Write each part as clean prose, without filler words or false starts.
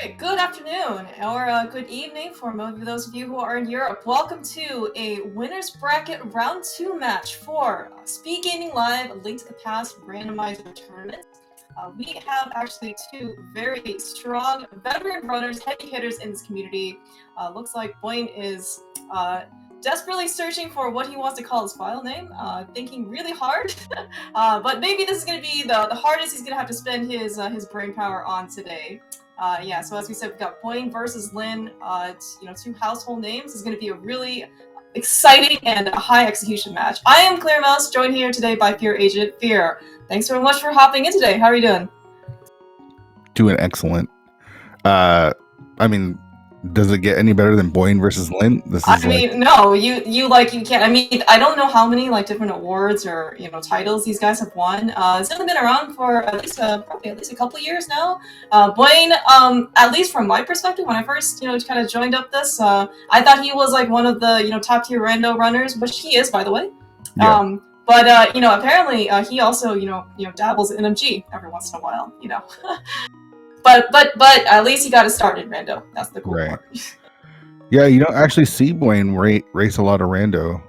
right, good afternoon or good evening for those of you who are in Europe. Welcome to a Winners Bracket Round 2 match for SpeedGaming Live, a Link to the Past randomizer tournament. We have actually two very strong veteran runners, heavy hitters in this community. Looks like Buane is desperately searching for what he wants to call his file name, thinking really hard. But maybe this is going to be the hardest he's going to have to spend his brain power on today. Yeah, so as we said, we've got Buane versus Lin. It's, two household names. It's going to be a really exciting and a high execution match. I am Claire Mouse, joined here today by Fear Agent Fear. Thanks very much for hopping in today. How are you doing? Doing excellent. Does it get any better than Buane versus Lin? No, you can't. I mean, I don't know how many different awards or titles these guys have won. It's only been around for probably at least a couple years now. Buane, at least from my perspective, when I first kind of joined up this, I thought he was one of the top tier rando runners, which he is, by the way. Yeah. But apparently he also dabbles in MG every once in a while. But at least he got it started rando. That's the cool part. Yeah, you don't actually see Buane race a lot of rando.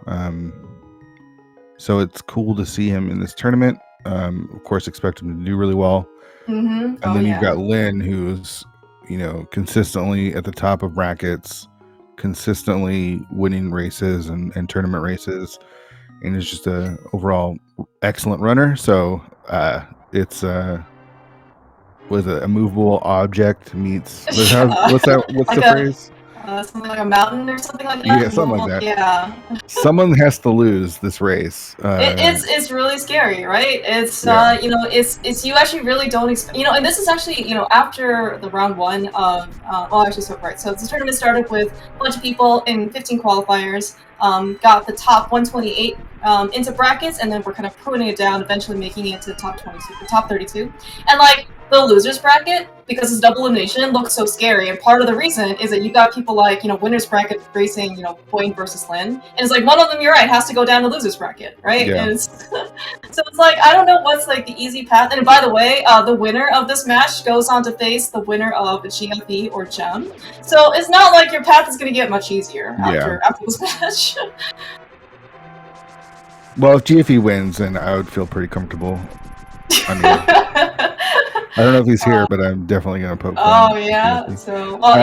So it's cool to see him in this tournament. Of course, expect him to do really well. Mm-hmm. And then you've got Lin, who's consistently at the top of brackets, consistently winning races and tournament races, and is just a overall excellent runner. So it's with a movable object meets what's the phrase? Something like a mountain or something like that. Yeah, something like that. Yeah. Someone has to lose this race. It's really scary, right? It's it's you actually really don't expect. And this is actually after the round one of So the tournament started with a bunch of people in 15 qualifiers. Got the top 128 into brackets, and then we're kind of pruning it down, eventually making it to the top 22, the top 32, and the losers bracket, because it's double elimination, looks so scary. And part of the reason is that you got people winners bracket racing, Buane versus Lin, and it's one of them, you're right, has to go down to losers bracket, right? Yeah. And so it's I don't know what's the easy path. And by the way, the winner of this match goes on to face the winner of GFE or Gem. So it's not like your path is going to get much easier after this match. Well, if GFE wins, then I would feel pretty comfortable. I mean, I don't know if he's here, but I'm definitely going to poke him. Oh, yeah? So, well,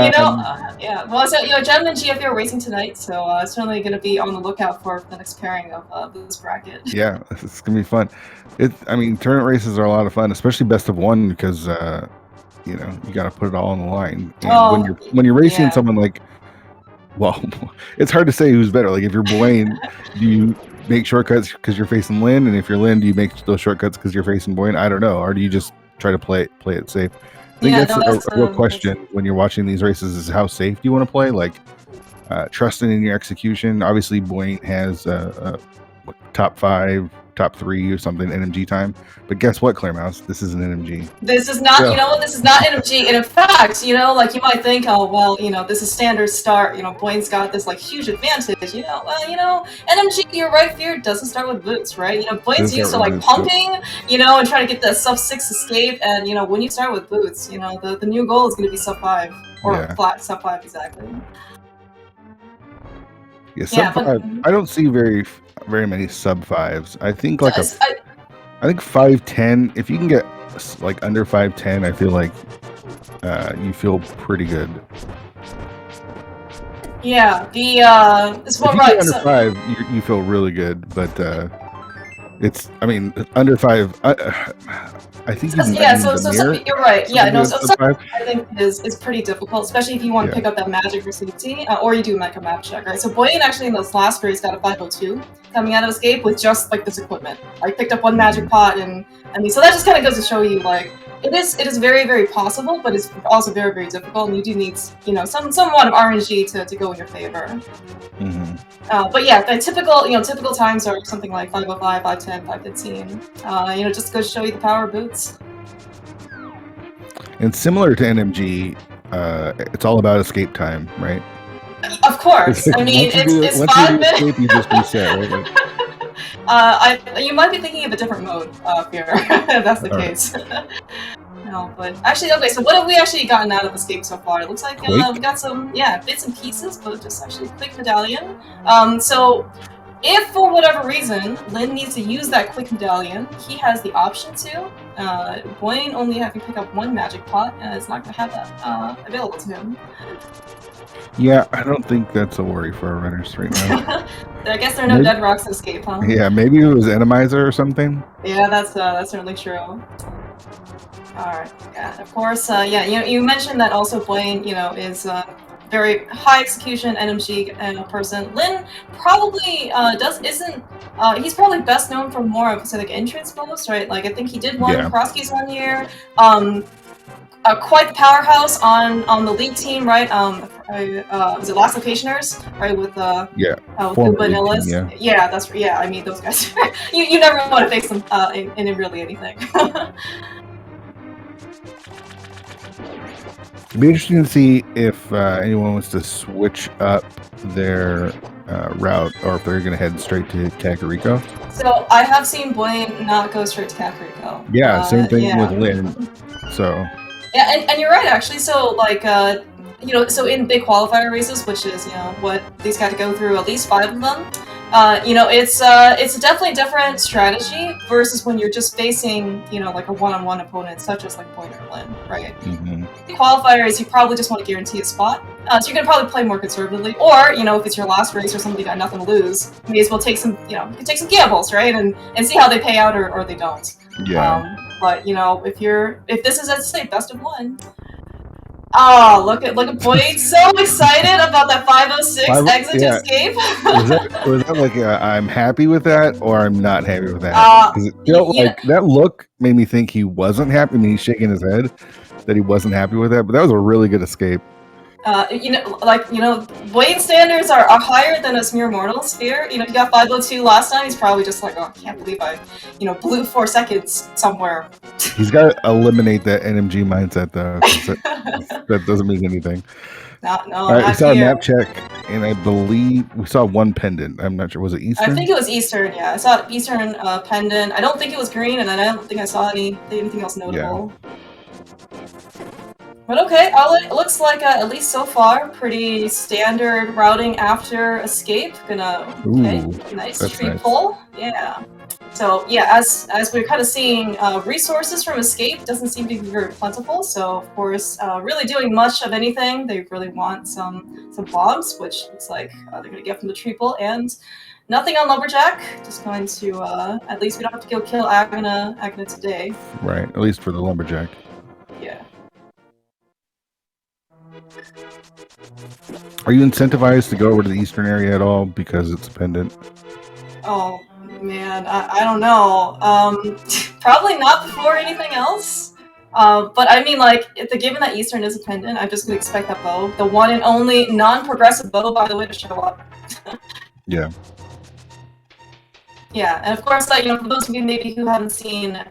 yeah. Well, so, Gem and GFE are racing tonight, so certainly going to be on the lookout for the next pairing of this bracket. Yeah, it's going to be fun. Tournament races are a lot of fun, especially best of one, because, you got to put it all on the line. And when you're racing someone well, it's hard to say who's better. If you're Buane, do you make shortcuts because you're facing Lin? And if you're Lin, do you make those shortcuts because you're facing Buane? I don't know. Or do you just try to play it safe? I think that's a real question when you're watching these races, is how safe do you want to play? Trusting in your execution. Obviously, Buane has top 5, top 3 or something NMG time. But guess what, Claire Mouse? This is an NMG. This is not, this is not NMG. And in fact, you might think, oh, well, this is standard start. Buane's got this huge advantage. NMG, you're right, Fear, doesn't start with boots, right? Buane's used to pumping, and trying to get the sub 6 escape. And when you start with boots, the new goal is going to be sub 5 or flat sub 5 exactly. Yeah, sub 5. I don't see very many sub 5s. I think I think 5'10". If you can get under 5'10", I feel like you feel pretty good. Yeah, it's what right. Under 5, you feel really good, but under 5. I think you're right. Yeah, no, so I think is pretty difficult, especially if you want to pick up that magic for safety, or you do like a map check, right? So Buane actually in this last race got a 502 coming out of escape with just this equipment. Picked up one magic pot, and so that just kind of goes to show you it is very, very possible, but it's also very, very difficult, and you do need somewhat of RNG to go in your favor. Mm-hmm. But yeah, the typical times are something like 505, 510, 515. Just goes to show you the power of boots. And similar to NMG, it's all about escape time, right? Of course. It's 5 minutes. Escape, you just reset, right? You might be thinking of a different mode, Fear, if that's the case. No, but actually, okay. So what have we actually gotten out of Escape so far? It looks like we got some, bits and pieces, but just actually quick medallion. So if for whatever reason Lin needs to use that quick medallion, he has the option to. Buane only having to pick up one magic pot, and it's not going to have that available to him. Yeah, I don't think that's a worry for our runners right now. I guess there are no dead rocks in Escape, huh? Yeah, maybe it was Randomizer or something. Yeah, that's certainly true. Alright, yeah, of course, you mentioned that also Buane, is very high execution NMG person. Lin probably he's probably best known for more of like entrance bows, right? Like I think he did one cross keys 1 year. Quite the powerhouse on the league team, right? Was it Last Locationers, right? With Vanillas. Yeah, I mean those guys. you never want to face them in really anything. It'd be interesting to see if anyone wants to switch up their route, or if they're going to head straight to Kakariko. So I have seen Buane not go straight to Kakariko. Yeah, same thing with Lin. So. Yeah, and you're right actually. So like so in big qualifier races, which is what these guys go through, at least 5 of them. It's definitely a different strategy versus when you're just facing like a one-on-one opponent, such as like Buane or Lin, right? Qualifiers, you probably just want to guarantee a spot, so you're gonna probably play more conservatively, or if it's your last race or somebody got nothing to lose, you may as well take some you can take some gambles, right, and see how they pay out or they don't. Yeah. But if this is, let's say, best of 1. Oh, look at Buane, so excited about that 506 exit to Escape. was that like I'm happy with that, or I'm not happy with that? Because it felt like that look made me think he wasn't happy. I mean, he's shaking his head that he wasn't happy with that, but that was a really good escape. Buane standards are higher than us mere mortals here. He got 502 last time. He's probably just like, oh, I can't believe I, blew 4 seconds somewhere. He's got to eliminate that NMG mindset, though. That doesn't mean anything. No, all right, we saw a map check, and I believe we saw 1 pendant. I'm not sure. Was it Eastern? I think it was Eastern, yeah. I saw Eastern pendant. I don't think it was green, and I don't think I saw anything else notable. Yeah. But okay, it looks like at least so far, pretty standard routing after Escape. Nice tree pull, yeah. So yeah, as we're kind of seeing, resources from Escape doesn't seem to be very plentiful. So of course, really doing much of anything, they really want some bombs, which looks like they're gonna get from the tree pull, and nothing on Lumberjack. Just going to at least we don't have to go kill Agna today. Right, at least for the Lumberjack. Yeah. Are you incentivized to go over to the Eastern area at all because it's a pendant? Oh man, I don't know. Probably not before anything else. But I mean, like, given that Eastern is a pendant, I'm just gonna expect that bow, the one and only non-progressive bow, by the way, to show up. Yeah. Yeah, and of course, for those of you maybe who haven't seen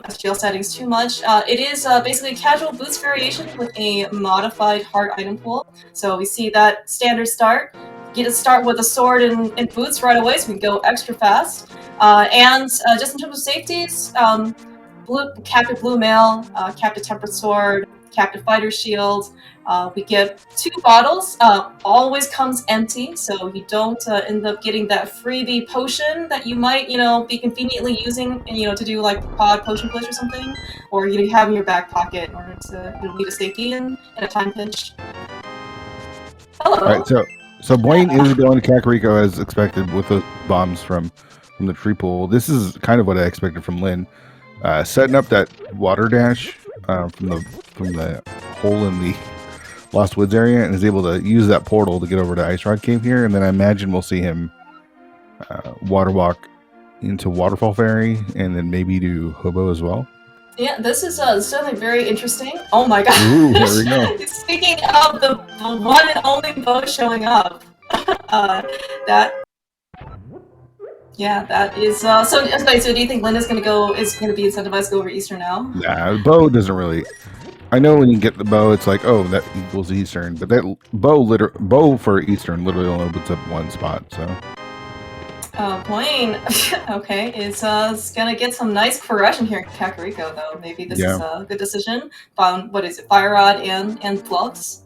SGL settings too much, it is basically a casual boost variation with a modified heart item pool. So we see that standard start. Get to start with a sword and boots right away, so we can go extra fast. And just in terms of safeties, captive blue mail, captive tempered sword, captive fighter shield. We get 2 bottles, always comes empty, so you don't end up getting that freebie potion that you might, be conveniently using, to do like pod potion push or something, or you have in your back pocket in order to lead a safety in a time pinch. Hello. All right, so Buane is going to Kakariko as expected with the bombs from the tree pool. This is kind of what I expected from Lin, setting up that water dash from the hole in the Lost Woods area, and is able to use that portal to get over to Ice Rod Cave here, and then I imagine we'll see him water walk into Waterfall Ferry, and then maybe do Hobo as well. Yeah, this is certainly very interesting. Oh my god! Ooh, there we go. Speaking of the one and only bow showing up, that is so. So do you think Linda's is going to be incentivized to go over Eastern now? Nah, the bow doesn't really. I know when you get the bow, it's like, oh, that equals Eastern, but that bow for Eastern literally only opens up 1 spot. So Buane, okay, is gonna get some nice progression here in Kakariko, though. Maybe this is a good decision. What is it, Fire Rod and Flux?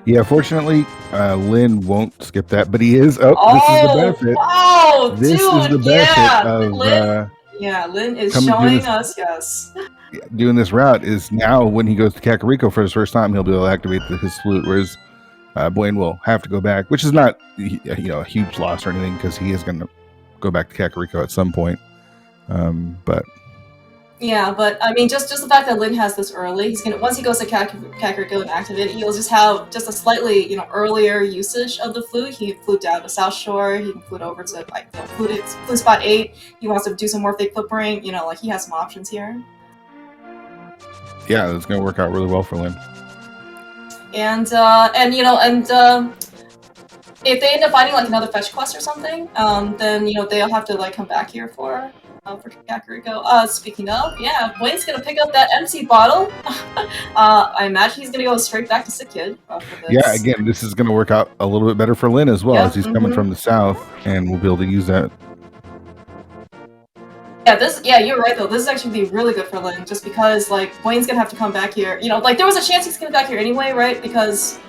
Yeah, fortunately, Lin won't skip that, but he is. Oh, this is the benefit. Wow, this dude, is the benefit of Lin is showing us, yes. Doing this route is now when he goes to Kakariko for his first time, he'll be able to activate his flute, whereas Buane will have to go back, which is not a huge loss or anything because he is going to go back to Kakariko at some point. But yeah, but I mean, just the fact that Lin has this early, he's gonna once he goes to Kakariko and activate it, he'll just have just a slightly earlier usage of the flute. He can flute down to South Shore. He can flute over to flute spot 8. He wants to do some more fake footprint. Like he has some options here. Yeah, it's gonna work out really well for Lin. And if they end up finding like another fetch quest or something, then they'll have to like come back here for Kakariko. Speaking of, yeah, Buane's gonna pick up that empty bottle. I imagine he's gonna go straight back to Sick Kid for this. Yeah, again, this is gonna work out a little bit better for Lin as well, as he's coming from the south, and we'll be able to use that. Yeah, you're right though. This is actually be really good for Lin, just because like Buane's gonna have to come back here. Like there was a chance he's gonna come back here anyway, right? Because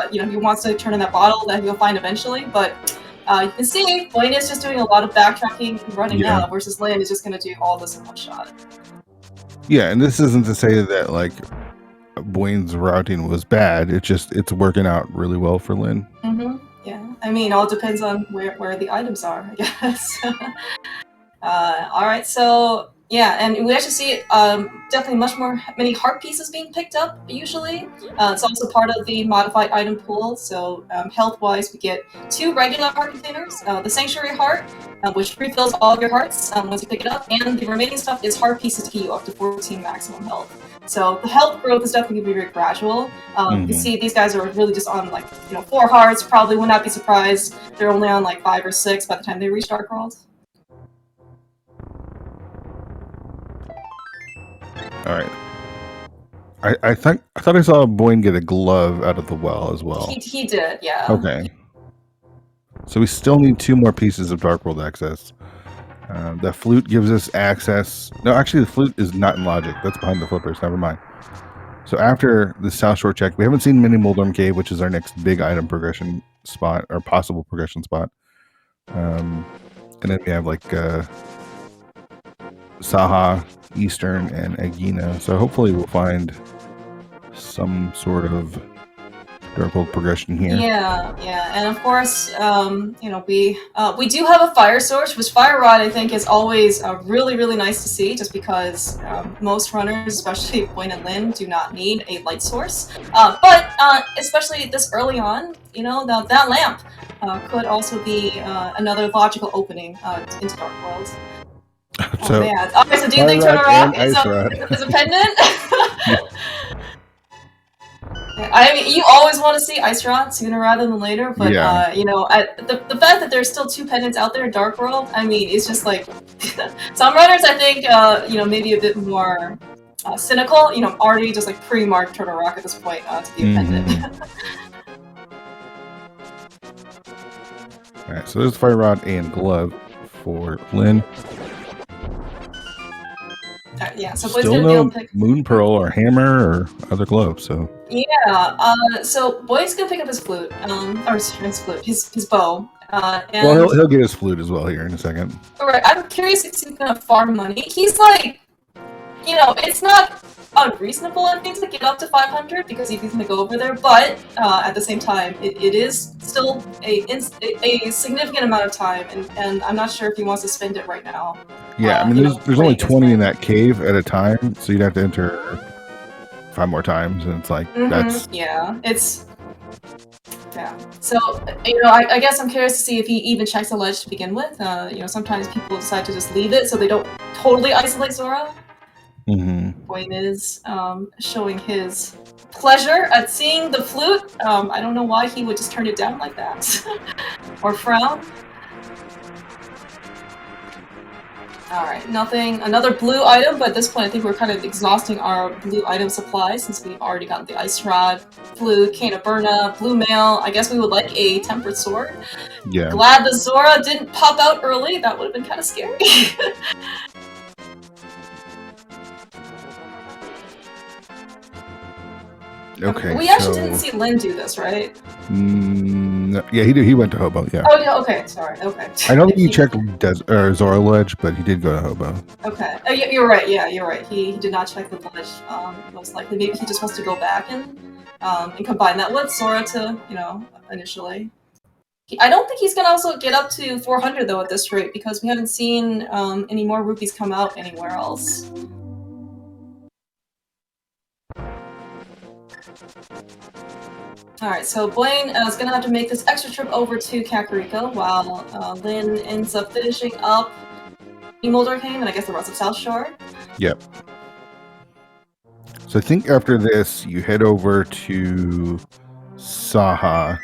he wants to turn in that bottle that he'll find eventually. But you can see Buane is just doing a lot of backtracking and running now, versus Lin is just gonna do all this in one shot. Yeah, and this isn't to say that like Buane's routing was bad. It's working out really well for Lin. Yeah, I mean, all depends on where the items are, I guess. All right, so yeah, and we actually see definitely many heart pieces being picked up usually. It's also part of the modified item pool. So health-wise, we get 2 regular heart containers, the Sanctuary Heart, which refills all of your hearts once you pick it up, and the remaining stuff is heart pieces to get you up to 14 maximum health. So the health growth is definitely going to be very gradual. You can see these guys are really just on like 4 hearts. Probably would not be surprised they're only on like 5 or 6 by the time they reach Dark World. All right. I thought I saw Buane get a glove out of the well as well. He did, yeah. Okay. So we still need 2 more pieces of Dark World access. The flute gives us access. No, actually, the flute is not in logic. That's behind the flippers. Never mind. So after the South Shore check, we haven't seen Mini Moldorm Cave, which is our next big item progression spot, or possible progression spot. And then we have like Saha, Eastern, and Agina. So hopefully we'll find some sort of Dark World progression here. Yeah, and of course, we do have a fire source, which Fire Rod I think is always really, really nice to see, just because most runners, especially Buane and Lin, do not need a light source. But especially this early on, that lamp could also be another logical opening into Dark World. So, man. Okay, so do you think Turtle Rock is a pendant? I mean, you always want to see Ice Rod sooner rather than later, but the fact that there's still 2 pendants out there in Dark World, I mean, it's just like some runners, I think, maybe a bit more cynical, already just like pre-marked Turtle Rock at this point to be a pendant. All right, so there's Fire Rod and Glove for Lin. Yeah, so Buane's gonna be able to pick Moon Pearl or Hammer or other gloves. So yeah, so Buane's gonna pick up his flute, his bow. And well, he'll get his flute as well here in a second. All right, I'm curious if he's gonna farm money. He's like, it's not unreasonable, I think, to get up to 500 because he's gonna go over there. But at the same time, it is still a significant amount of time, and I'm not sure if he wants to spend it right now. Yeah, I mean, there's only 20 in that cave at a time, so you'd have to enter 5 more times, and it's like that's So I guess I'm curious to see if he even checks the ledge to begin with. Sometimes people decide to just leave it so they don't totally isolate Zora. Buane is showing his pleasure at seeing the flute. I don't know why he would just turn it down like that or frown. Alright, nothing. Another blue item, but at this point I think we're kind of exhausting our blue item supply since we've already gotten the Ice Rod, blue Cane of Burna, blue mail. I guess we would like a Tempered Sword. Yeah. Glad the Zora didn't pop out early. That would have been kind of scary. Okay. We actually didn't see Lin do this, right? No, yeah, he did. He went to Hobo. Yeah. Oh yeah. Okay. Sorry. Okay. I don't think he checked Zora Ledge, but he did go to Hobo. Okay. Oh, you're right. Yeah, you're right. He did not check the ledge. Most likely, maybe he just wants to go back and combine that with Zora to, initially. I don't think he's gonna also get up to 400 though at this rate because we haven't seen any more rupees come out anywhere else. Alright, so Buane is gonna have to make this extra trip over to Kakariko while Lin ends up finishing up Moldorheim and I guess the rest of South Shore. Yep. So I think after this, you head over to Saha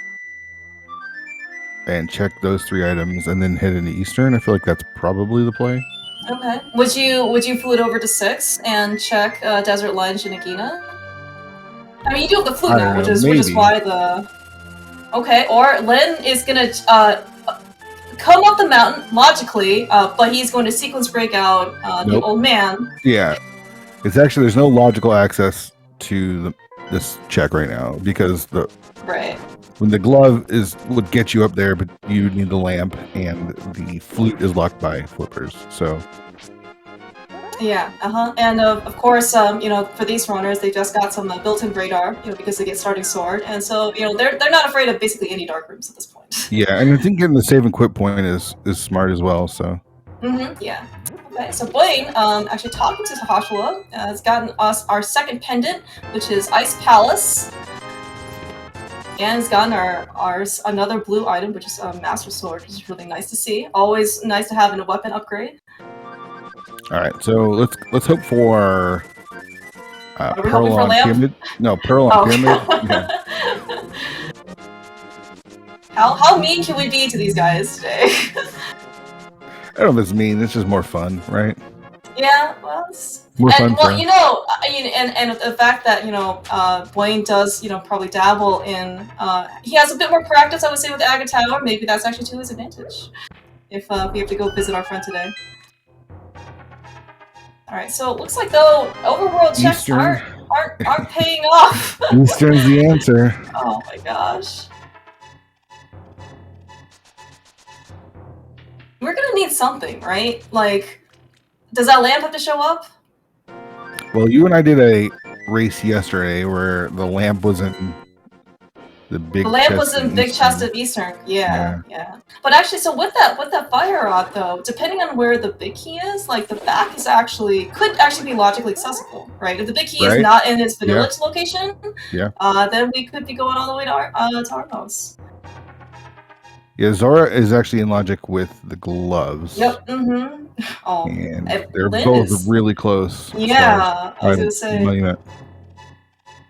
and check those 3 items, and then head into Eastern. I feel like that's probably the play. Okay. Would you flute over to 6 and check Desert Ledge and Agina? I mean, you do have the flute now, which is why the. Okay, or Lin is gonna come up the mountain logically, but he's going to sequence break out the old man. Yeah, it's actually there's no logical access to this check right now because when the glove would get you up there, but you need the lamp, and the flute is locked by flippers. So. Yeah, and of course, for these runners, they just got some built-in radar, because they get starting sword, and so they're not afraid of basically any dark rooms at this point. Yeah, and I think getting the save and quit point is smart as well. So. Yeah. Okay, so Buane, actually talking to Sahashula, has gotten us our second pendant, which is Ice Palace, and has gotten ours another blue item, which is a Master Sword, which is really nice to see. Always nice to have in a weapon upgrade. All right, so let's hope for Pearl on Pyramid. No, Pearl on Pyramid. Yeah. How mean can we be to these guys today? I don't know if it's mean. It's just more fun, right? Yeah, well, more fun. Well, and the fact that Buane does probably dabble in. He has a bit more practice, I would say, with Aga Tower. Maybe that's actually to his advantage. If we have to go visit our friend today. Alright, so it looks like though overworld checks aren't paying off. Eastern's the answer. Oh my gosh. We're gonna need something, right? Like, does that lamp have to show up? Well, you and I did a race yesterday where the lamp was in the big. The lamp was in big chest of Eastern. Yeah. But actually, so with that fire rod though, depending on where the big key is, like the back could actually be logically accessible, right? If the big key is not in its vanilla location, then we could be going all the way to Argos. Yeah, Zora is actually in logic with the gloves. Yep. Oh, and they're both really close. Yeah, I was gonna say.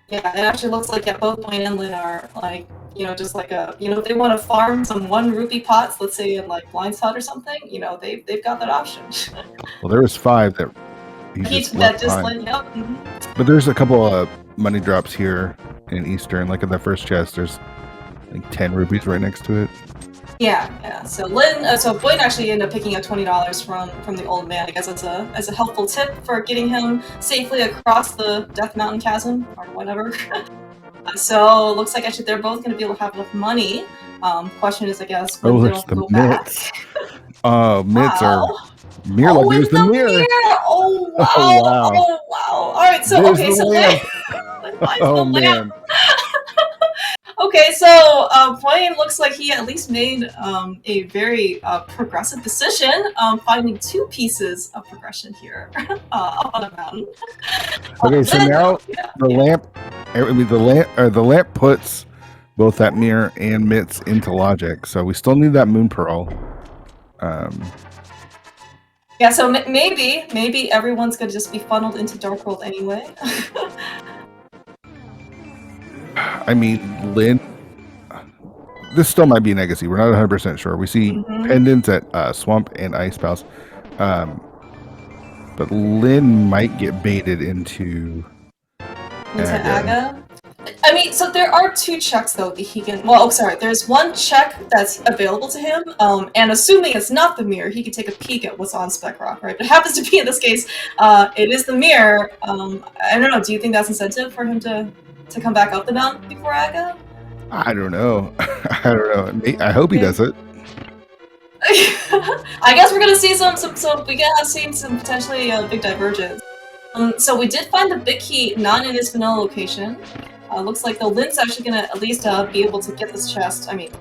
Yeah, it actually looks like both Buane and Lin are like, just like if they want to farm some 1 rupee pots, let's say in like Blind's Hut or something, they've got that option. Well, there was 5 that he just left behind. But there's a couple of money drops here in Eastern, like in the first chest. There's like 10 rupees right next to it. Yeah. So Buane actually ended up picking up $20 from the old man, I guess, as a helpful tip for getting him safely across the Death Mountain Chasm or whatever. So looks like actually they're both going to be able to have enough money. Question is, I guess, when they don't go back. Mitts are mirror. Oh, There's the mirror. Oh wow! Oh wow! All right, so there's the lamp. Oh man. Okay, so Buane looks like he at least made a very progressive decision, finding 2 pieces of progression here up on the mountain. Okay, so now the lamp puts both that mirror and Mitts into logic. So we still need that moon pearl. Yeah, so maybe everyone's gonna just be funneled into Dark World anyway. I mean, Lin. This still might be a legacy. We're not 100% sure. We see pendants at Swamp and Ice Palace. But Lin might get baited into Aga. I mean, so there are 2 checks though that he can. Well, oh, sorry. There's 1 check that's available to him, and assuming it's not the mirror, he can take a peek at what's on Spec Rock, right? But it happens to be in this case, it is the mirror. I don't know. Do you think that's incentive for him to come back up the mountain before Aga? I don't know. I don't know. I hope he does it. I guess we're gonna see some we gotta see some potentially big divergence. So we did find the big key not in his vanilla location. Looks like the Lin's actually gonna at least be able to get this chest. I mean,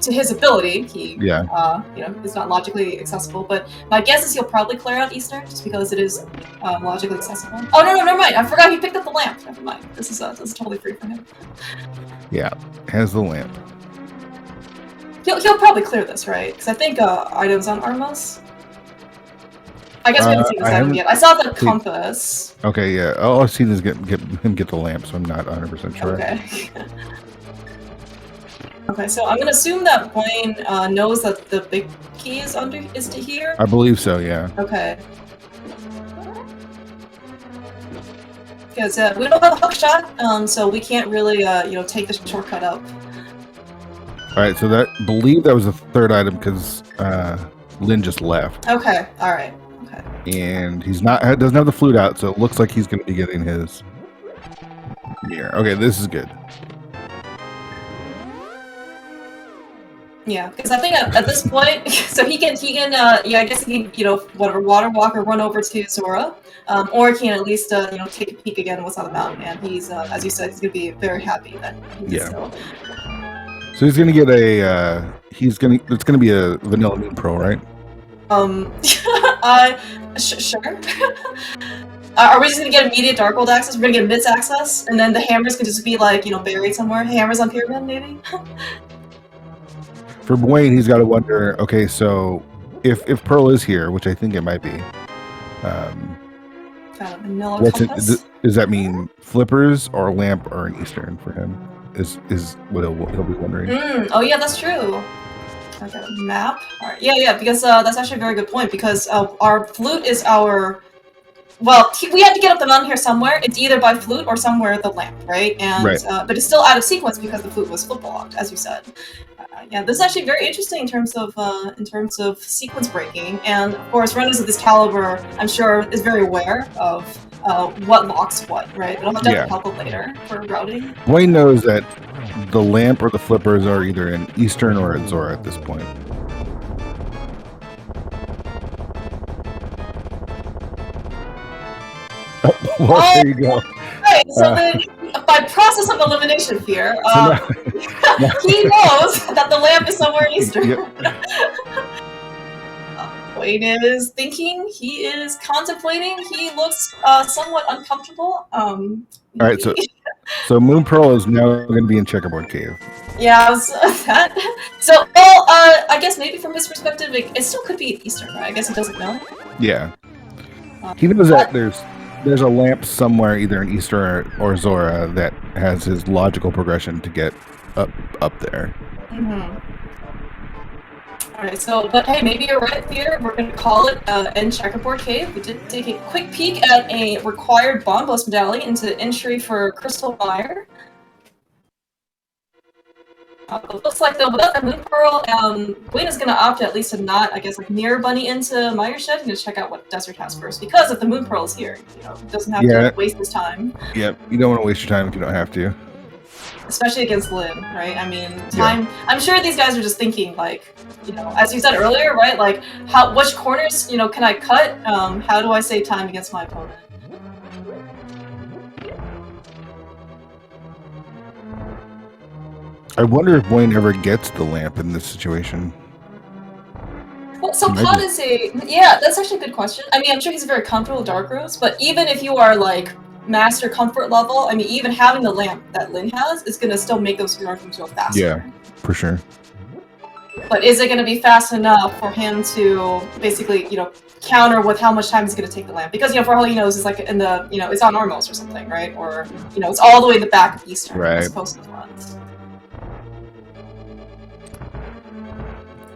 to his ability, he you know, is not logically accessible. But my guess is he'll probably clear out Eastern just because it is logically accessible. Oh no, never mind. I forgot he picked up the lamp. Never mind. This is totally free for him. Yeah, has the lamp. He'll probably clear this, right? Because I think items on Armos. I guess we haven't seen this item yet. I saw the compass. Okay, yeah. All I've seen is him get the lamp, so I'm not 100% sure. Okay. Okay, so I'm gonna assume that Buane knows that the big key is to here. I believe so. Yeah. Okay. Because we don't have a hook shot, so we can't really, you know, take the shortcut up. All right, so believe that was the 3rd item because Lin just left. Okay, all right, okay. And doesn't have the flute out, so it looks like he's going to be getting his mirror. Okay, this is good. Yeah, because I think at this point, so he can, yeah, I guess he can, you know, whatever, water walk or run over to Zora, or he can at least, you know, take a peek again at what's on the mountain, and he's, as you said, he's gonna be very happy that he's still. So he's gonna get it's gonna be a vanilla Moon Pro, right? Sure. Are we just gonna get immediate Darkhold access? We're gonna get Mitz access, and then the hammers could just be like, you know, buried somewhere. Hammers on Pyramid, maybe. For Buane, he's got to wonder. Okay, so if Pearl is here, which I think it might be, does that mean flippers or lamp or an Eastern for him? Is what he'll be wondering. Oh yeah, that's true. I got a map. All right. Yeah, because that's actually a very good point because our flute is our. Well, we have to get up the mountain here somewhere. It's either by flute or somewhere the lamp, right? And but it's still out of sequence because the flute was flip locked, as you said. Yeah, this is actually very interesting in terms of sequence breaking, and of course, runners of this caliber, I'm sure, is very aware of what locks what, right? It'll have to help later for routing. Buane knows that the lamp or the flippers are either in Eastern or at Zora at this point. Well, there you go. Right, so then, by process of elimination here, he knows that the lamp is somewhere in Eastern. Buane is thinking, he is contemplating, he looks somewhat uncomfortable. Alright, so Moon Pearl is now going to be in Checkerboard Cave. Yeah, so, well, I guess maybe from his perspective, it still could be Eastern, right? I guess he doesn't know. Yeah. He knows that there's a lamp somewhere, either in Eastern or Zora, that has his logical progression to get up there. Alright, so, but hey, maybe you're right here. We're going to call it in Checkerboard Cave. We did take a quick peek at a required Bombos medallion into entry for Crystal Mire. It looks like though, without the Moon Pearl, Buane is going to opt at least to not, I guess, like mirror bunny into Mire Shed and just check out what Desert has first. Because if the Moon Pearl is here, you know, he doesn't have to waste his time. Yep, you don't want to waste your time if you don't have to. Especially against Lin, right? I mean, time. Yeah. I'm sure these guys are just thinking, like, you know, as you said earlier, right? Like, which corners, you know, can I cut? How do I save time against my opponent? I wonder if Buane ever gets the lamp in this situation. Well, so Pod is that's actually a good question. I mean, I'm sure he's very comfortable with dark rooms, but even if you are like master comfort level, I mean, even having the lamp that Lin has is going to still make those dark rooms go faster. Yeah, for sure. But is it going to be fast enough for him to basically, you know, counter with how much time it's going to take the lamp? Because, you know, for all he knows, it's like in the, you know, it's on Ormos or something, right? Or, you know, it's all the way in the back of Eastern as opposed to the front.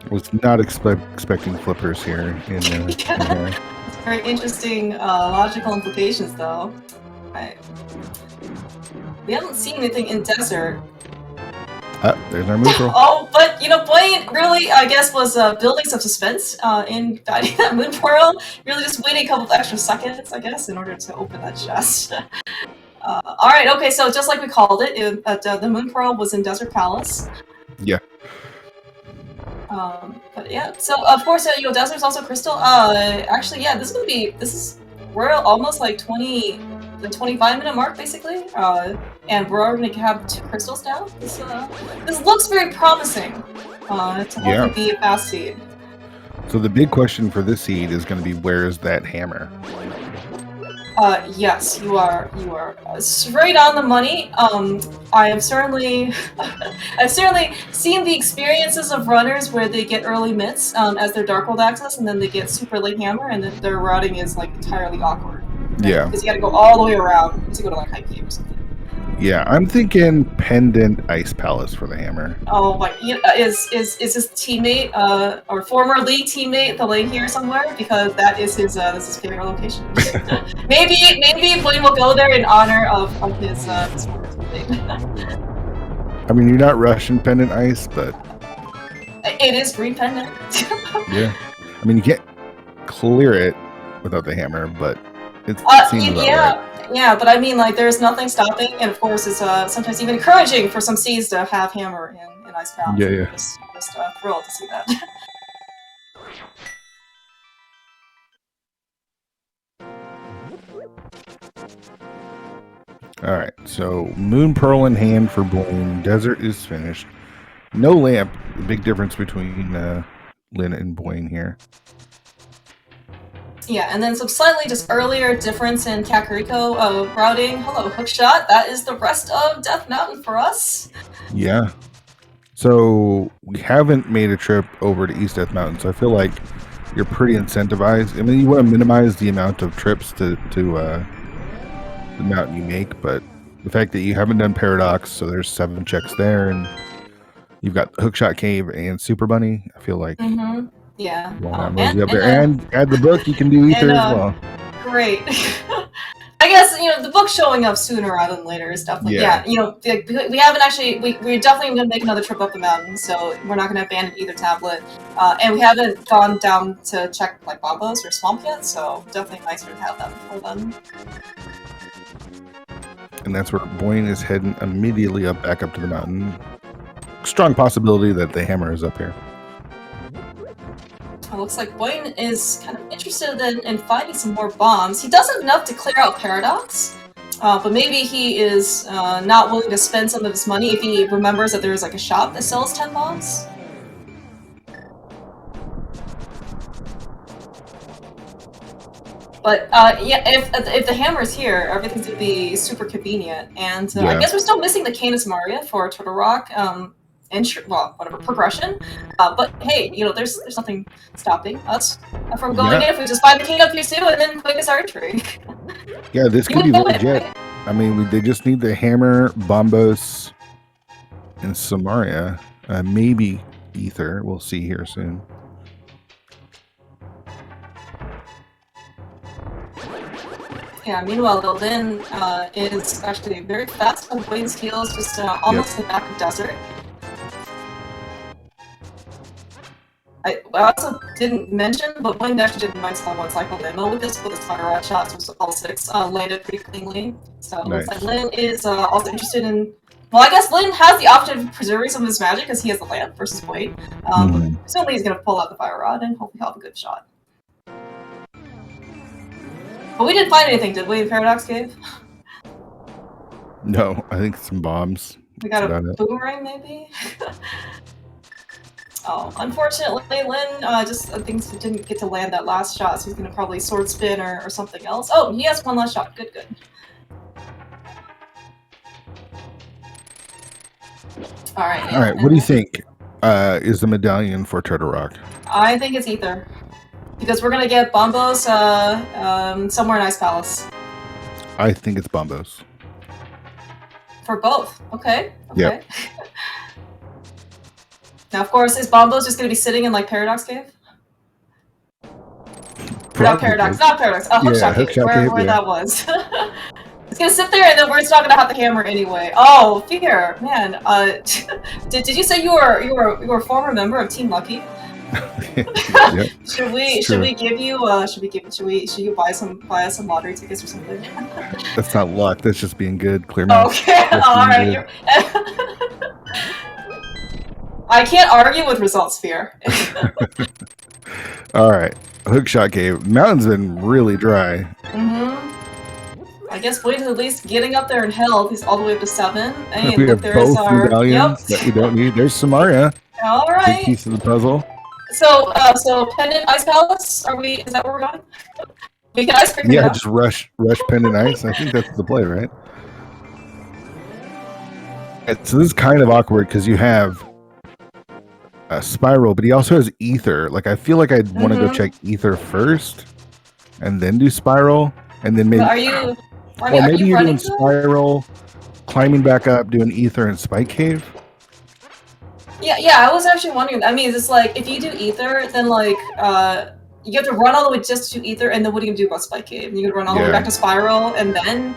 Was not expecting flippers here in here. very interesting logical implications, though. Right. We haven't seen anything in desert. There's our moon pearl. Oh, but you know, Buane really, I guess, was building some suspense in guiding that moon pearl. Really, just waiting a couple of extra seconds, I guess, in order to open that chest. All right, okay, so just like we called it, the moon pearl was in Desert Palace. Yeah. But yeah, so of course, you know, desert's also crystal. Actually, yeah, we're almost like the 25-minute mark, basically. And we're already gonna have 2 crystals now. This looks very promising to hopefully be a fast seed. So the big question for this seed is going to be, where is that hammer? Yes, you are straight on the money. I have certainly, I've certainly seen the experiences of runners where they get early mitts as their Dark World access, and then they get super late hammer, and then their routing is like entirely awkward. Right? Yeah. Because you got to go all the way around to go to like High Cave or something. Yeah, I'm thinking Pendant Ice Palace for the hammer. Oh my! Is his teammate or former league teammate the lane here somewhere? Because that is his favorite location. maybe Buane will go there in honor of his former teammate. I mean, you're not rushing Pendant Ice, but it is green pendant. Yeah, I mean, you can't clear it without the hammer, but it seems about right. Yeah, but I mean, like, there's nothing stopping, and of course, it's sometimes even encouraging for some seeds to have hammer in Ice Palace. Yeah. Just thrilled to see that. Alright, so Moon Pearl in hand for Buane. Desert is finished. No lamp. The big difference between Lin and Buane here. Yeah, and then some slightly just earlier difference in Kakariko routing. Hello, hookshot. That is the rest of Death Mountain for us. Yeah. So we haven't made a trip over to East Death Mountain, so I feel like you're pretty incentivized. I mean, you want to minimize the amount of trips to the mountain you make, but the fact that you haven't done Paradox, so there's 7 checks there, and you've got Hookshot Cave and Super Bunny, I feel like. Yeah. And add the book, you can do Ether as well. Great. I guess, you know, the book showing up sooner rather than later is definitely, you know, we haven't actually, we're definitely going to make another trip up the mountain, so we're not going to abandon either tablet. And we haven't gone down to check, like, Bombos or Swamp yet, so definitely nicer to have that before then. And that's where Buane is heading immediately back up to the mountain. Strong possibility that the hammer is up here. It looks like Buane is kind of interested in finding some more bombs. He does have enough to clear out Paradox, but maybe he is not willing to spend some of his money if he remembers that there's like a shop that sells 10 bombs. But yeah, if the hammer's here, everything's gonna be super convenient. And I guess we're still missing the Canis Maria for Turtle Rock. Whatever progression, but hey, you know, there's nothing stopping us from going in if we just find the king up here too, and then quickest archery. Yeah, this could be legit. Right? I mean, they just need the hammer, Bombos, and Samaria. Maybe Ether. We'll see here soon. Yeah, meanwhile, Lin is actually very fast on Buane's heels, just almost in the back of Desert. I also didn't mention, but Buane actually didn't mind one cycle demo with his fire rod shots, which all 6 landed pretty cleanly. So it looks like Lin is also interested in. Well, I guess Lin has the option of preserving some of his magic because he has the lamp versus Buane. Presumably he's going to pull out the fire rod and hopefully have a good shot. But we didn't find anything, did we, in Paradox Cave? No, I think some bombs. We got a boomerang, maybe? Oh, unfortunately, Lin just things didn't get to land that last shot, so he's gonna probably sword spin or something else. Oh, he has one last shot. Good. All right. What do you think is the medallion for Turtle Rock? I think it's Ether, because we're gonna get Bombos somewhere in Ice Palace. I think it's Bombos. For both. Okay. Yep. Now, of course, is Bombos just going to be sitting in, like, Paradox Cave? Not Paradox. Not Paradox. Hookshot Cave. Where that was. It's gonna sit there, and then we're just not gonna have the hammer anyway. Oh, Fear, man. Did you say you were a former member of Team Lucky? Yep. Should we give you should you buy us some lottery tickets or something? That's not luck. That's just being good. Clear math. Okay. All right. I can't argue with results, Fear. All right. Hookshot Cave. Mountain's been really dry. I guess Buane's at least getting up there in health. He's all the way up to 7. And we have both medallions that we don't need. There's Samaria. All right. Big piece of the puzzle. So Pendant Ice Palace. Is that where we're going? We can ice pick. Yeah, just rush Pendant Ice. I think that's the play, right? So this is kind of awkward because you have a Spiral, but he also has Ether. Like, I feel like I'd want to go check Ether first, and then do Spiral, and then maybe. Maybe you're doing Spiral, climbing back up, doing Ether and Spike Cave. Yeah. I was actually wondering. I mean, it's like if you do Ether, then like you have to run all the way just to Ether, and then what are you gonna do about Spike Cave? And you gotta run all the way back to Spiral, and then